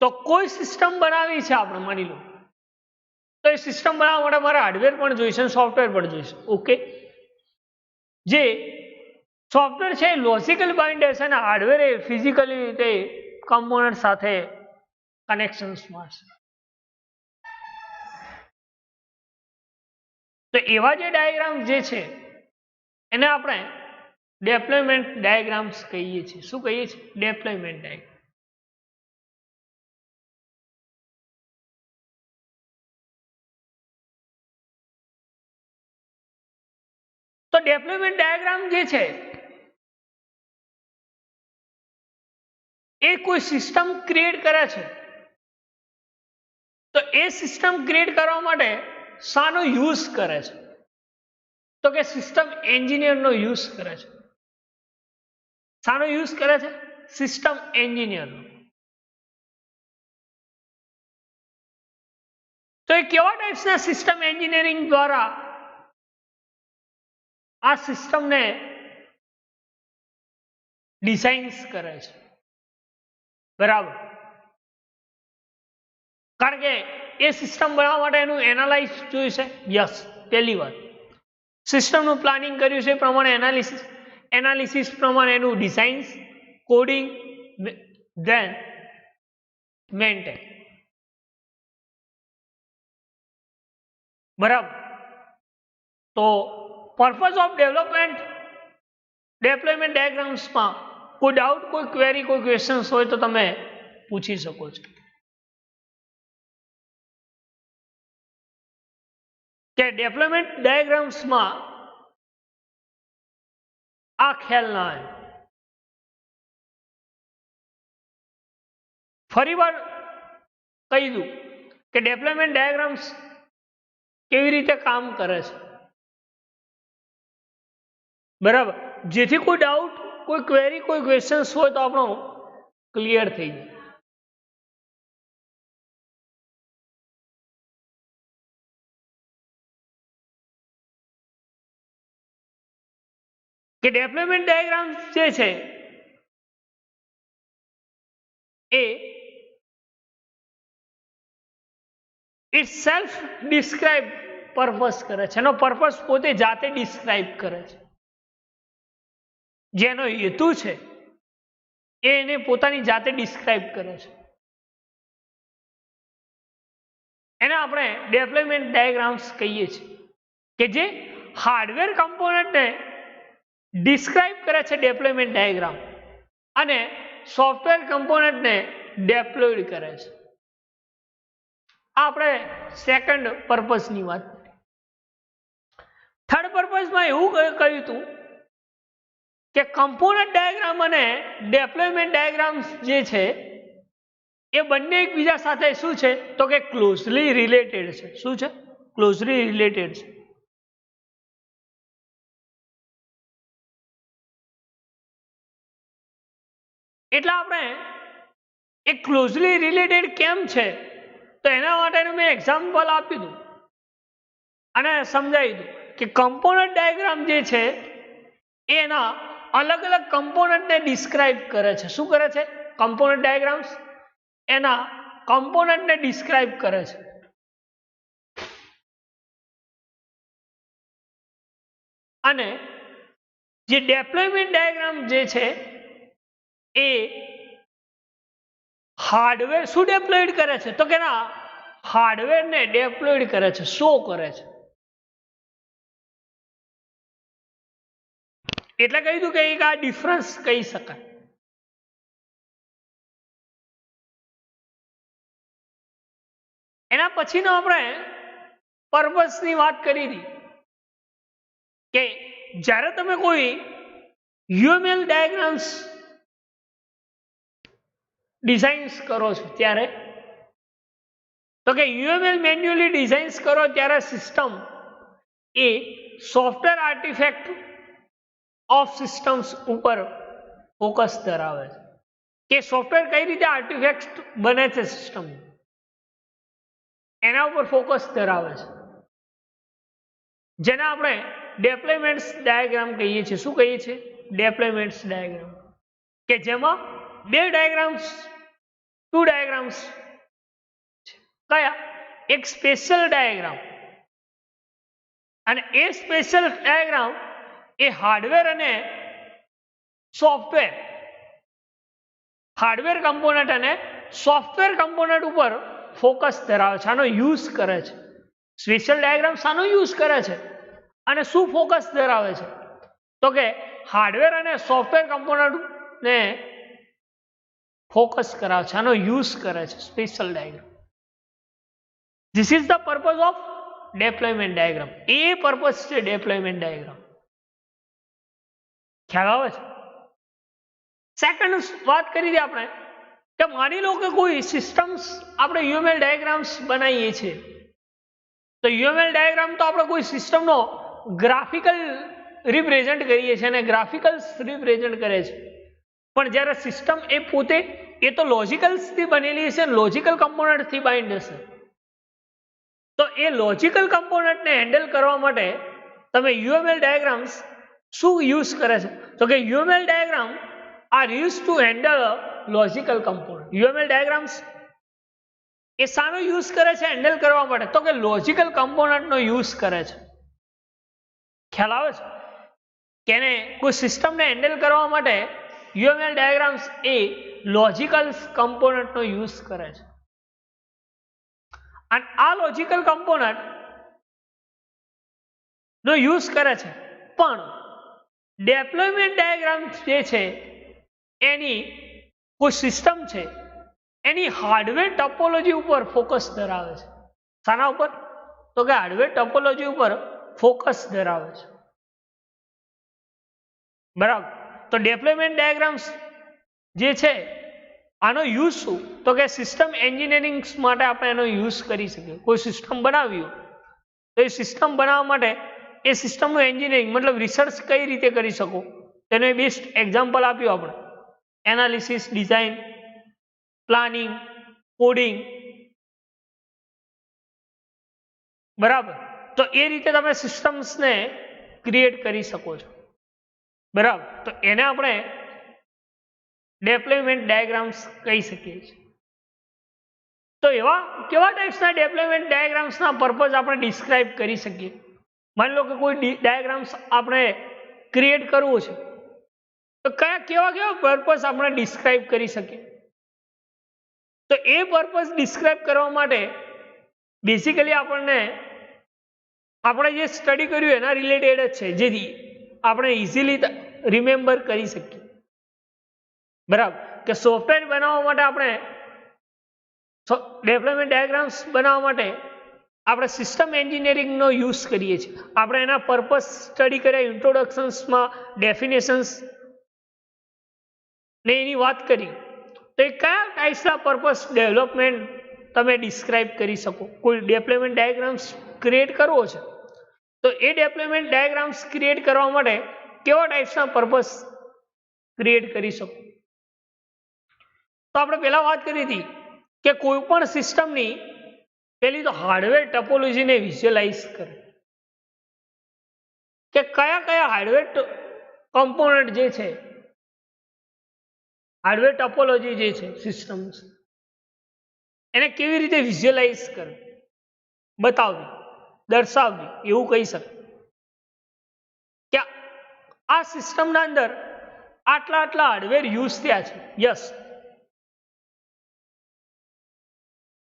A: તો કોઈ સિસ્ટમ બનાવી છે આપણે, માની લો, તો એ સિસ્ટમ બનાવવા માટે મારે હાર્ડવેર પણ જોઈશે, સોફ્ટવેર પણ જોઈશે, ઓકે. જે સોફ્ટવેર છે લોજિકલ બાઇન્ડ હશે અને હાર્ડવેર એ ફિઝિકલી રીતે કમ્પોનન્ટ સાથે કનેક્શન્સમાં છે. તો એવા જે ડાયાગ્રામ જે છે એને આપણે ડેપ્લોયમેન્ટ ડાયાગ્રામ્સ કહીએ છીએ. શું કહીએ છીએ? Deployment diagram. તો ડેપ્લોયમેન્ટ ડાયાગ્રામ જે છે એ કોઈ સિસ્ટમ ક્રિએટ કરે છે, તો એ સિસ્ટમ ક્રિએટ કરવા માટે શાનો યુઝ કરે છે? તો કે સિસ્ટમ એન્જિનિયરનો યુઝ કરે છે. શાનો યુઝ કરે છે? સિસ્ટમ એન્જિનિયરનો. તો એ કેવા ટાઈપ્સના સિસ્ટમ એન્જિનિયરિંગ દ્વારા આ સિસ્ટમને ડિઝાઇન્સ કરે છે, બરાબર? કારણ કે એ સિસ્ટમ બનાવવા માટે એનું એનાલાઇઝ જોયું છે. યસ, પહેલી વાત સિસ્ટમનું પ્લાનિંગ કર્યું છે, એ પ્રમાણે એનાલિસિસ પ્રમાણે એનું ડિઝાઇન્સ, કોડિંગ, ધેન મેન્ટેન. બરાબર. તો પર્પઝ ઓફ ડેપ્લોયમેન્ટ ડાયાગ્રામ્સમાં કોઈ ડાઉટ, કોઈ ક્વેરી, કોઈ ક્વેશ્ચન્સ હોય તો તમે પૂછી શકો છો. કે ડેપ્લોયમેન્ટ ડાયાગ્રામ્સમાં આ ખ્યાલ ના આવે. ફરીવાર કહી દઉં કે ડેપ્લોયમેન્ટ ડાયાગ્રામ્સ કેવી રીતે કામ કરે છે, બરાબર? જેથી કોઈ ડાઉટ, કોઈ ક્વેરી, કોઈ ક્વેશ્ચન્સ હોય તો આપણો ક્લિયર થઈ જાય. કે ડેપ્લોયમેન્ટ ડાયાગ્રામ જે છે એ ઇટ સેલ્ફ ડિસ્ક્રાઇબ પર્પસ કરે છે. એનો પર્પસ પોતે જાતે ડિસ્ક્રાઇબ કરે છે. જેનો હેતુ છે એને પોતાની જાતે ડિસ્ક્રાઇબ કરે છે. એને આપણે ડેપ્લોયમેન્ટ ડાયાગ્રામ્સ કહીએ છીએ, કે જે હાર્ડવેર કમ્પોનન્ટને ડિસ્ક્રાઇબ કરે છે ડેપ્લોયમેન્ટ ડાયાગ્રામ, અને સોફ્ટવેર કમ્પોનન્ટને ડેપ્લોયડ કરે છે. આ આપણે સેકન્ડ પર્પઝની વાત. થર્ડ પર્પઝમાં એવું કહ્યું હતું કે કમ્પોનન્ટ ડાયાગ્રામ અને ડેપ્લોયમેન્ટ ડાયાગ્રામ્સ જે છે એ બંને એકબીજા સાથે શું છે? તો કે ક્લોઝલી રિલેટેડ છે. શું છે? ક્લોઝલી રિલેટેડ છે. એટલે આપણે એ ક્લોઝલી રિલેટેડ કેમ છે તો એના માટેનું મેં એક્ઝામ્પલ આપી દઉં અને સમજાવી દઉં કે કમ્પોનન્ટ ડાયાગ્રામ જે છે એના અલગ અલગ કમ્પોનન્ટને ડિસ્ક્રાઇબ કરે છે. શું કરે છે? કમ્પોનન્ટ ડાયાગ્રામ્સ એના કમ્પોનન્ટને ડિસ્ક્રાઇબ કરે છે. અને જે ડેપ્લોયમેન્ટ ડાયાગ્રામ જે છે એ હાર્ડવેર શું ડેપ્લોયડ કરે છે? તો કે ના, હાર્ડવેરને ડેપ્લોયડ કરે છે, શો કરે છે. એટલે કહી દઉં કે એક આ ડિફરન્સ કહી શકાય. એના પછીનો આપણે પર્પસની વાત કરી હતી કે જ્યારે તમે કોઈ UML ડાયાગ્રામ્સ ડિઝાઇન્સ કરો છો ત્યારે, તો કે UML મેન્યુઅલી ડિઝાઇન્સ કરો ત્યારે સિસ્ટમ એ સોફ્ટવેર આર્ટિફેક્ટ ઓફ સિસ્ટમ્સ ઉપર ફોકસ ધરાવે છે. કે સોફ્ટવેર કઈ રીતે આર્ટિફેક્ટ બને છે સિસ્ટમ, એના ઉપર ફોકસ ધરાવે છે. જેને આપણે ડેપ્લોયમેન્ટ્સ ડાયાગ્રામ કહીએ છીએ. શું કહીએ છીએ? ડેપ્લોયમેન્ટ્સ ડાયાગ્રામ. કે જેમાં બે ડાયાગ્રામ્સ, ટુ ડાયાગ્રામ્સ કયા? એક સ્પેશિયલ ડાયાગ્રામ, અને એ સ્પેશિયલ ડાયાગ્રામ એ હાર્ડવેર અને સોફ્ટવેર, હાર્ડવેર કમ્પોનન્ટ અને સોફ્ટવેર કમ્પોનન્ટ ઉપર ફોકસ ધરાવે છે, આનો યુઝ કરે છે. સ્પેશિયલ ડાયાગ્રામ શાનો યુઝ કરે છે અને શું ફોકસ ધરાવે છે? તો કે હાર્ડવેર અને સોફ્ટવેર કમ્પોનન્ટને ફોકસ કરાવે છે, આનો યુઝ કરે છે special diagram. This is the purpose of deployment diagram. એ પર્પઝ છે ડેપ્લોયમેન્ટ ડાયાગ્રામ. ખ્યાલ આવે છે? સેકન્ડ વાત કરી દઈએ આપણે કે માની લો કે કોઈ સિસ્ટમ્સ આપણે યુએમએલ ડાયાગ્રામ્સ બનાવીએ છીએ, તો યુએમએલ ડાયાગ્રામ તો આપણે કોઈ સિસ્ટમનો ગ્રાફિકલ રિપ્રેઝન્ટ કરીએ છીએ અને ગ્રાફિકલ્સ રિપ્રેઝન્ટ કરે છે, પણ જ્યારે સિસ્ટમ એ પોતે એ તો લોજિકલ્સથી બનેલી હશે, લોજિકલ કમ્પોનન્ટથી બાઇન્ડ હશે, તો એ લોજિકલ કમ્પોનન્ટને હેન્ડલ કરવા માટે તમે યુએમએલ ડાયાગ્રામ્સ શું યુઝ કરે છે? તો કે UML diagram are use to handle logical component. UML diagrams એ શાનો યુઝ કરે છે હેન્ડલ કરવા માટે? તો કે લોજિકલ કમ્પોનન્ટનો યુઝ કરે છે. ખ્યાલ આવે છે કે એને કોઈ સિસ્ટમને હેન્ડલ કરવા માટે યુએમએલ ડાયાગ્રામ્સ એ લોજિકલ કમ્પોનન્ટનો યુઝ કરે છે. અને આ લોજિકલ કમ્પોનન્ટ નો યુઝ કરે છે, પણ ડેપ્લોયમેન્ટ ડાયાગ્રામ જે છે એની કોઈ સિસ્ટમ છે એની હાર્ડવેર ટોપોલોજી ઉપર ફોકસ ધરાવે છે. શાના ઉપર? તો કે હાર્ડવેર ટોપોલોજી ઉપર ફોકસ ધરાવે છે. બરાબર. તો ડેપ્લોયમેન્ટ ડાયાગ્રામ્સ જે છે આનો યુઝ શું? તો કે સિસ્ટમ એન્જિનિયરિંગ માટે આપણે એનો યુઝ કરી શકીએ. કોઈ સિસ્ટમ બનાવ્યું તો એ સિસ્ટમ બનાવવા માટે એ સિસ્ટમનું એન્જિનિયરિંગ મતલબ રિસર્ચ કઈ રીતે કરી શકો તેનો બેસ્ટ એક્ઝામ્પલ આપ્યું આપણે. Analysis, design, planning, coding. બરાબર. તો એ રીતે તમે સિસ્ટમ્સને ક્રિએટ કરી શકો છો. બરાબર. તો એને આપણે ડેપ્લોયમેન્ટ ડાયાગ્રામ્સ કહી શકીએ છીએ. તો એવા કેવા ટાઈપ્સના ડેપ્લોયમેન્ટ ડાયાગ્રામ્સના પર્પઝ આપણે ડિસ્ક્રાઇબ કરી શકીએ? માની લો કે કોઈ ડાયાગ્રામ્સ આપણે ક્રિએટ કરવું છે, તો કેવા પર્પઝ આપણે ડિસ્ક્રાઇબ કરી શકીએ? તો એ પર્પઝ ડિસ્ક્રાઇબ કરવા માટે બેઝિકલી આપણે જે સ્ટડી કર્યું એના રિલેટેડ જ છે, જેથી આપણે ઇઝીલી રિમેમ્બર કરી શકીએ. બરાબર. કે સોફ્ટવેર બનાવવા માટે આપણે ડેપ્લોયમેન્ટ ડાયાગ્રામ્સ બનાવવા માટે આપણે સિસ્ટમ એન્જિનિયરિંગનો યુઝ કરીએ છીએ. આપણે એના પર્પઝ સ્ટડી કર્યા, ઇન્ટ્રોડક્શન્સમાં ડેફિનેશન્સ ને એની વાત કરી. તો એ કયા ટાઈપ્સના પર્પઝ ડેવલપમેન્ટ તમે ડિસ્ક્રાઇબ કરી શકો? કોઈ ડેપ્લોયમેન્ટ ડાયાગ્રામ્સ ક્રિએટ કરવો છે, તો એ ડેપ્લોયમેન્ટ ડાયાગ્રામ્સ ક્રિએટ કરવા માટે કેવા ટાઈપ્સના પર્પઝ ક્રિએટ કરી શકો? તો આપણે પહેલા વાત કરી હતી કે કોઈ પણ સિસ્ટમની પહેલી તો હાર્ડવેર ટોપોલોજીને વિઝ્યુઅલાઇઝ કરે, કે કયા હાર્ડવેર કમ્પોનન્ટ જે છે, હાર્ડવેર ટોપોલોજી જે છે સિસ્ટમ્સ, એને કેવી રીતે વિઝ્યુઅલાઇઝ કરે, બતાવવી, દર્શાવવી, એવું કહી શકે કે આ સિસ્ટમના અંદર આટલા હાર્ડવેર યુઝ થયા છે. યસ,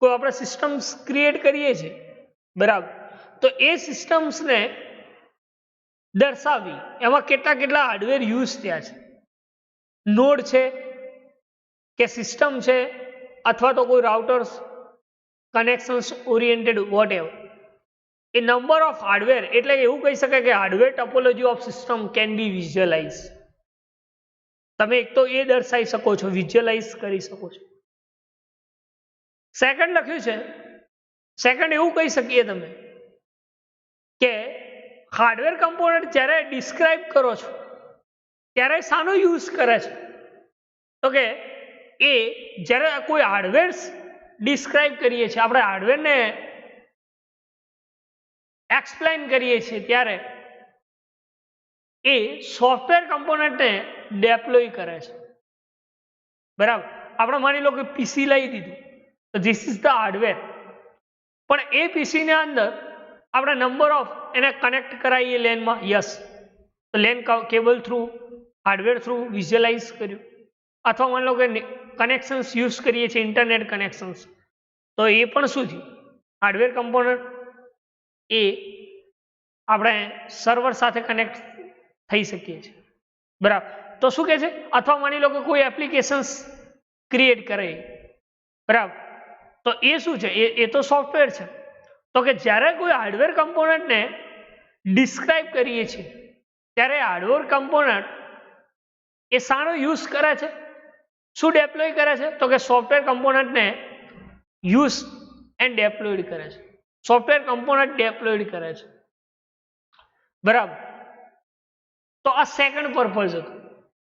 A: કોઈ આપણે સિસ્ટમ્સ ક્રિએટ કરીએ છીએ, બરાબર, તો એ સિસ્ટમ્સને દર્શાવવી, એમાં કેટલા હાર્ડવેર યુઝ થયા છે, નોડ છે કે સિસ્ટમ છે અથવા તો કોઈ routers, connections oriented whatever, a number of hardware, એટલે એવું કહી શકાય કે hardware topology of system can be visualize. તમે એક તો એ દર્શાવી શકો છો, વિઝ્યુઅલાઇઝ કરી શકો છો. સેકન્ડ લખ્યું છે, સેકન્ડ એવું કહી શકીએ તમે કે હાર્ડવેર કમ્પોનન્ટ જ્યારે ડિસ્ક્રાઇબ કરો છો ત્યારે શાનો યુઝ કરે છે? તો કે એ જ્યારે કોઈ હાર્ડવેર ડિસ્ક્રાઇબ કરીએ છીએ, આપણે હાર્ડવેરને એક્સપ્લેન કરીએ છીએ, ત્યારે એ સોફ્ટવેર કમ્પોનન્ટને ડેપ્લોય કરે છે. બરાબર. આપણે માની લો કે પીસી લઈ દીધું, તો ધીસ ઇઝ ધ હાર્ડવેર, પણ એ પીસીને અંદર આપણે નંબર ઓફ એને કનેક્ટ કરાવીએ લેનમાં. યસ, તો LAN cable through, hardware through visualize કર્યું. અથવા માની લો કે કનેક્શન્સ યુઝ કરીએ છીએ, ઇન્ટરનેટ કનેક્શન્સ, તો એ પણ શું થયું? હાર્ડવેર કમ્પોનન્ટ એ આપણે સર્વર સાથે કનેક્ટ થઈ શકીએ છીએ. બરાબર. તો શું કહે છે? અથવા માની લો કે કોઈ એપ્લિકેશન્સ ક્રિએટ કરે, બરાબર, તો એ શું છે? એ તો સોફ્ટવેર છે. તો કે જ્યારે કોઈ હાર્ડવેર કમ્પોનન્ટને ડિસ્ક્રાઇબ કરીએ છીએ ત્યારે હાર્ડવેર કમ્પોનન્ટ એ સારો યુઝ કરે છે. શું ડેપ્લોય કરે છે? તો કે સોફ્ટવેર કમ્પોનન્ટને યુઝ એન્ડ ડેપ્લોયડ કરે છે. સોફ્ટવેર કમ્પોનન્ટ ડેપ્લોયડ કરે છે. બરાબર. તો આ સેકન્ડ પર્પઝ હતો.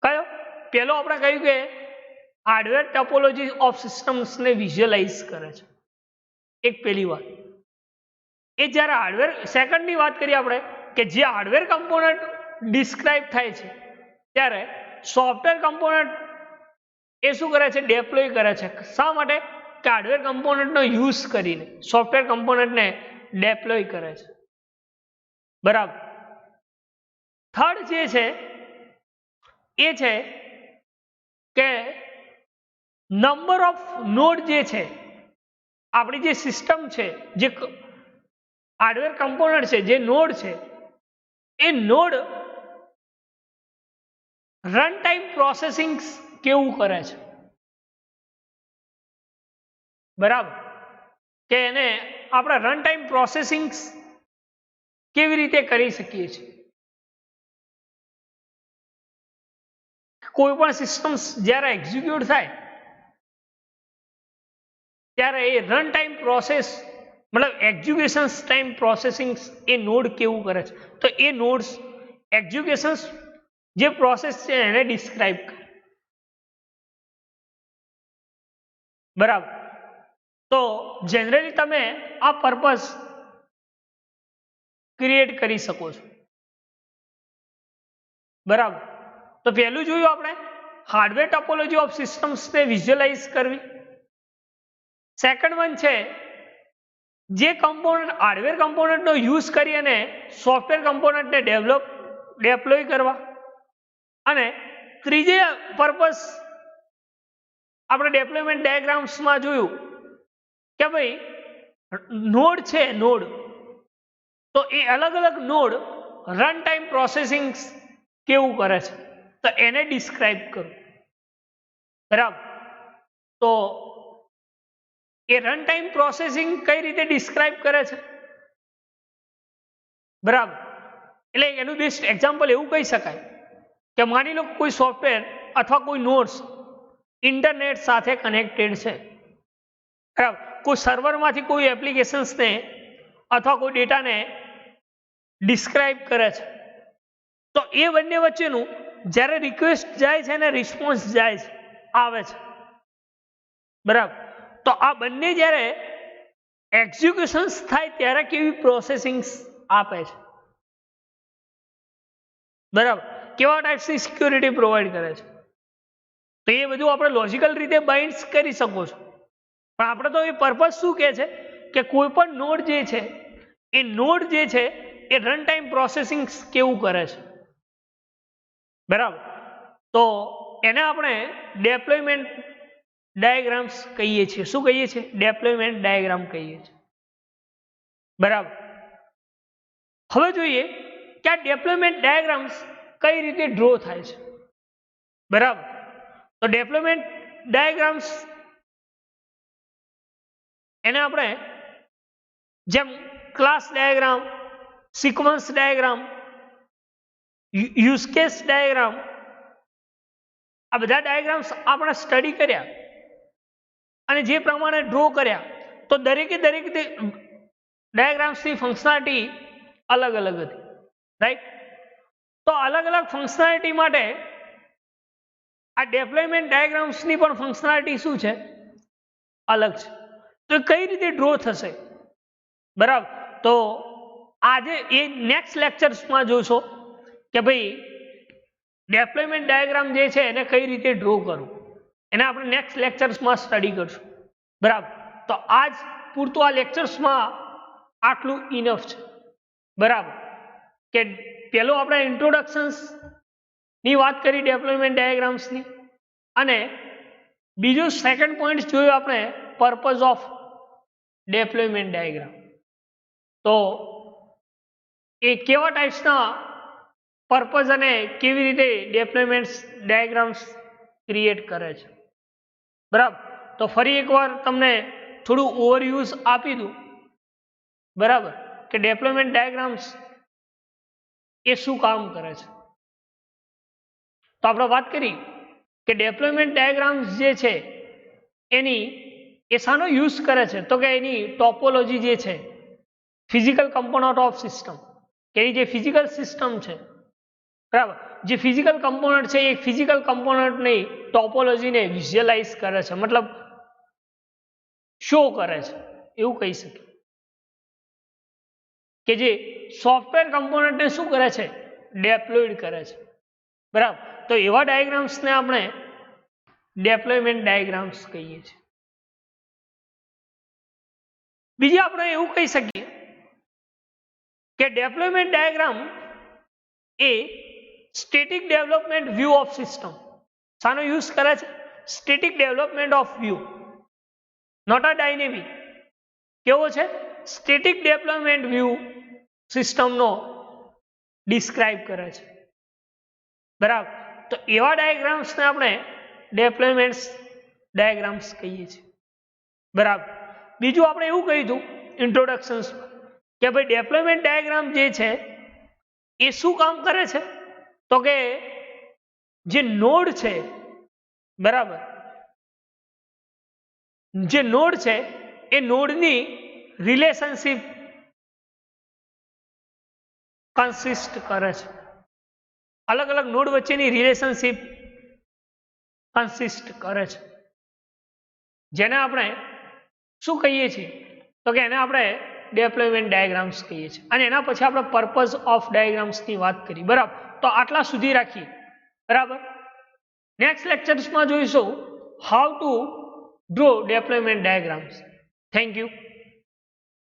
A: કયો? પેલો આપણે કહ્યું કે હાર્ડવેર ટોપોલોજી ઓફ સિસ્ટમ્સને વિઝ્યુઅલાઇઝ કરે છે. એક પેલી વાત એ જ્યારે હાર્ડવેર સેકન્ડની વાત કરીએ આપણે કે જે હાર્ડવેર કમ્પોનન્ટ ડિસ્ક્રાઇબ થાય છે ત્યારે સોફ્ટવેર કમ્પોનન્ટ એ શું કરે છે? ડેપ્લોય કરે છે. શા માટે? કે હાર્ડવેર કમ્પોનન્ટનો યુઝ કરીને સોફ્ટવેર કમ્પોનન્ટને ડેપ્લોય કરે છે. બરાબર. થર્ડ જે છે એ છે કે નંબર ઓફ નોડ જે છે આપણી જે સિસ્ટમ છે, જે હાર્ડવેર કમ્પોનન્ટ છે, જે નોડ છે, એ નોડ રન ટાઈમ પ્રોસેસિંગ કેવું કરે છે. બરાબર. કે એને આપણે રન ટાઈમ પ્રોસેસિંગ કેવી રીતે કરી શકીએ છીએ. કોઈ પણ સિસ્ટમ જ્યારે એક્ઝિક્યુટ થાય ત્યારે એ રન ટાઈમ પ્રોસેસ મતલબ એક્ઝિક્યુશન ટાઈમ પ્રોસેસિંગ એ નોડ કેવું કરે છે. તો એ નોડ્સ એક્ઝિક્યુશન જે પ્રોસેસ છે એને ડિસ્ક્રાઇબ કરે. બરાબર. તો જનરલી તમે આ પર્પઝ ક્રિએટ કરી શકો છો. બરાબર. તો પહેલું જોયું આપણે હાર્ડવેર ટોપોલોજી ઓફ સિસ્ટમ્સને વિઝ્યુઅલાઇઝ કરવી. સેકન્ડ વન છે જે કમ્પોનન્ટ હાર્ડવેર કમ્પોનન્ટનો યુઝ કરી અને સોફ્ટવેર કમ્પોનન્ટને ડેપ્લોય કરવા. અને ત્રીજી પર્પઝ આપણે ડેપ્લોયમેન્ટ ડાયાગ્રામ્સમાં જોયું કે ભાઈ નોડ છે, નોડ તો એ અલગ અલગ નોડ રન ટાઈમ પ્રોસેસિંગ કેવું કરે છે તો એને ડિસ્ક્રાઇબ કરું. બરાબર. તો એ રન ટાઈમ પ્રોસેસિંગ કઈ રીતે ડિસ્ક્રાઇબ કરે છે? બરાબર. એટલે એનું બેસ્ટ એક્ઝામ્પલ એવું કહી શકાય કે માની લો કોઈ સોફ્ટવેર અથવા કોઈ નોડ્સ ઇન્ટરનેટ સાથે કનેક્ટેડ છે. બરાબર. કોઈ સર્વરમાંથી કોઈ એપ્લિકેશન્સને અથવા કોઈ ડેટાને ડિસ્ક્રાઇબ કરે છે. તો એ બંને વચ્ચેનું જ્યારે રિક્વેસ્ટ જાય છે અને રિસ્પોન્સ જાય છે આવે છે. બરાબર. તો આ બંને જ્યારે એક્ઝિક્યુશન્સ થાય ત્યારે કેવી પ્રોસેસિંગ આપે છે. બરાબર. કેવા ટાઈપ્સની સિક્યોરિટી પ્રોવાઈડ કરે છે. તો એ બધું આપણે લોજિકલ રીતે બાઇન્ડ કરી શકો છો. પણ આપણે તો એ પર્પઝ શું કહે છે કે કોઈ પણ નોડ જે છે એ નોડ જે છે એ રન ટાઈમ પ્રોસેસિંગ કેવું કરે છે. બરાબર. તો એને આપણે ડેપ્લોયમેન્ટ ડાયાગ્રામ્સ કહીએ છીએ. શું કહીએ છીએ? ડેપ્લોયમેન્ટ ડાયાગ્રામ કહીએ છીએ. બરાબર. હવે જોઈએ કે આ ડેપ્લોયમેન્ટ ડાયાગ્રામ્સ કઈ રીતે ડ્રો થાય છે. બરાબર. તો ડેપ્લોયમેન્ટ ડાયાગ્રામ્સ એને આપણે જેમ class diagram, sequence diagram, use case diagram, આ બધા ડાયાગ્રામ્સ આપણે સ્ટડી કર્યા અને જે પ્રમાણે ડ્રો કર્યા તો દરેકે દરેક ડાયાગ્રામ્સની ફંક્શનાલિટી અલગ અલગ હતી. રાઈટ. તો અલગ અલગ ફંક્શનાલિટી માટે આ ડેપ્લોયમેન્ટ ડાયાગ્રામ્સની પણ ફંક્શનાલિટી શું છે? અલગ છે. તો કઈ રીતે ડ્રો થશે? બરાબર. તો આજે એ નેક્સ્ટ લેક્ચર્સમાં જોશો કે ભાઈ ડેપ્લોયમેન્ટ ડાયાગ્રામ જે છે એને કઈ રીતે ડ્રો કરવું, એને આપણે નેક્સ્ટ લેક્ચર્સમાં સ્ટડી કરશું. બરાબર. તો આજ પૂરતું આ લેક્ચર્સમાં આટલું ઇનફ છે. બરાબર. કે પેલું આપણે ઇન્ટ્રોડક્શન્સની વાત કરી ડેપ્લોયમેન્ટ ડાયાગ્રામ્સની અને બીજું સેકન્ડ પોઈન્ટ જોયું આપણે પર્પઝ ઓફ ડેપ્લોયમેન્ટ ડાયાગ્રામ. તો એ કેવા ટાઈપ્સના પર્પઝ અને કેવી રીતે ડેપ્લોયમેન્ટ ડાયાગ્રામ્સ ક્રિએટ કરે છે. બરાબર. તો ફરી એકવાર તમને થોડું ઓવરવ્યુઝ આપી દઉં. બરાબર. કે ડેપ્લોયમેન્ટ ડાયાગ્રામ્સ એ શું કામ કરે છે. તો આપણે વાત કરી કે ડેપ્લોયમેન્ટ ડાયાગ્રામ્સ જે છે એની એ શાનો યુઝ કરે છે તો કે એની ટોપોલોજી જે છે ફિઝિકલ કમ્પોનન્ટ ઓફ સિસ્ટમ કે એની જે ફિઝિકલ સિસ્ટમ છે બરાબર જે ફિઝિકલ કમ્પોનન્ટ છે એ ફિઝિકલ કમ્પોનન્ટની ટોપોલોજીને વિઝ્યુઅલાઇઝ કરે છે મતલબ શો કરે છે એવું કહી શકીએ કે જે સોફ્ટવેર કમ્પોનન્ટને શું કરે છે ડેપ્લોયડ કરે છે બરાબર તો એવા ડાયાગ્રામ્સને આપણે ડેપ્લોયમેન્ટ ડાયાગ્રામ્સ કહીએ છીએ બીજી આપણે એવું કહી શકીએ કે ડેપ્લોયમેન્ટ ડાયાગ્રામ એ static development view of system શાનો યુઝ કરે છે static development of view not a dynamic કેવો છે સ્ટેટિક ડેવલપમેન્ટ વ્યૂ સિસ્ટમનો ડિસ્ક્રાઇબ કરે છે બરાબર તો એવા ડાયાગ્રામ્સને આપણે ડેપ્લોયમેન્ટ ડાયાગ્રામ્સ કહીએ છીએ બરાબર બીજું આપણે એવું કહ્યું હતું ઇન્ટ્રોડક્શન્સમાં કે ભાઈ ડેપ્લોયમેન્ટ ડાયાગ્રામ જે છે એ શું કામ કરે છે તો કે જે નોડ છે બરાબર જે નોડ છે એ નોડની રિલેશનશિપ કન્સિસ્ટ કરે છે અલગ અલગ નોડ વચ્ચેની રિલેશનશિપ કન્સિસ્ટ કરે છે જેને આપણે શું કહીએ છીએ તો કે એને આપણે ડેપ્લોયમેન્ટ ડાયાગ્રામ્સ કહીએ છીએ અને એના પછી આપણે પર્પઝ ઓફ ડાયાગ્રામ્સની વાત કરી બરાબર તો આટલા સુધી રાખીએ બરાબર નેક્સ્ટ લેક્ચર્સમાં જોઈશું how to draw deployment diagrams thank you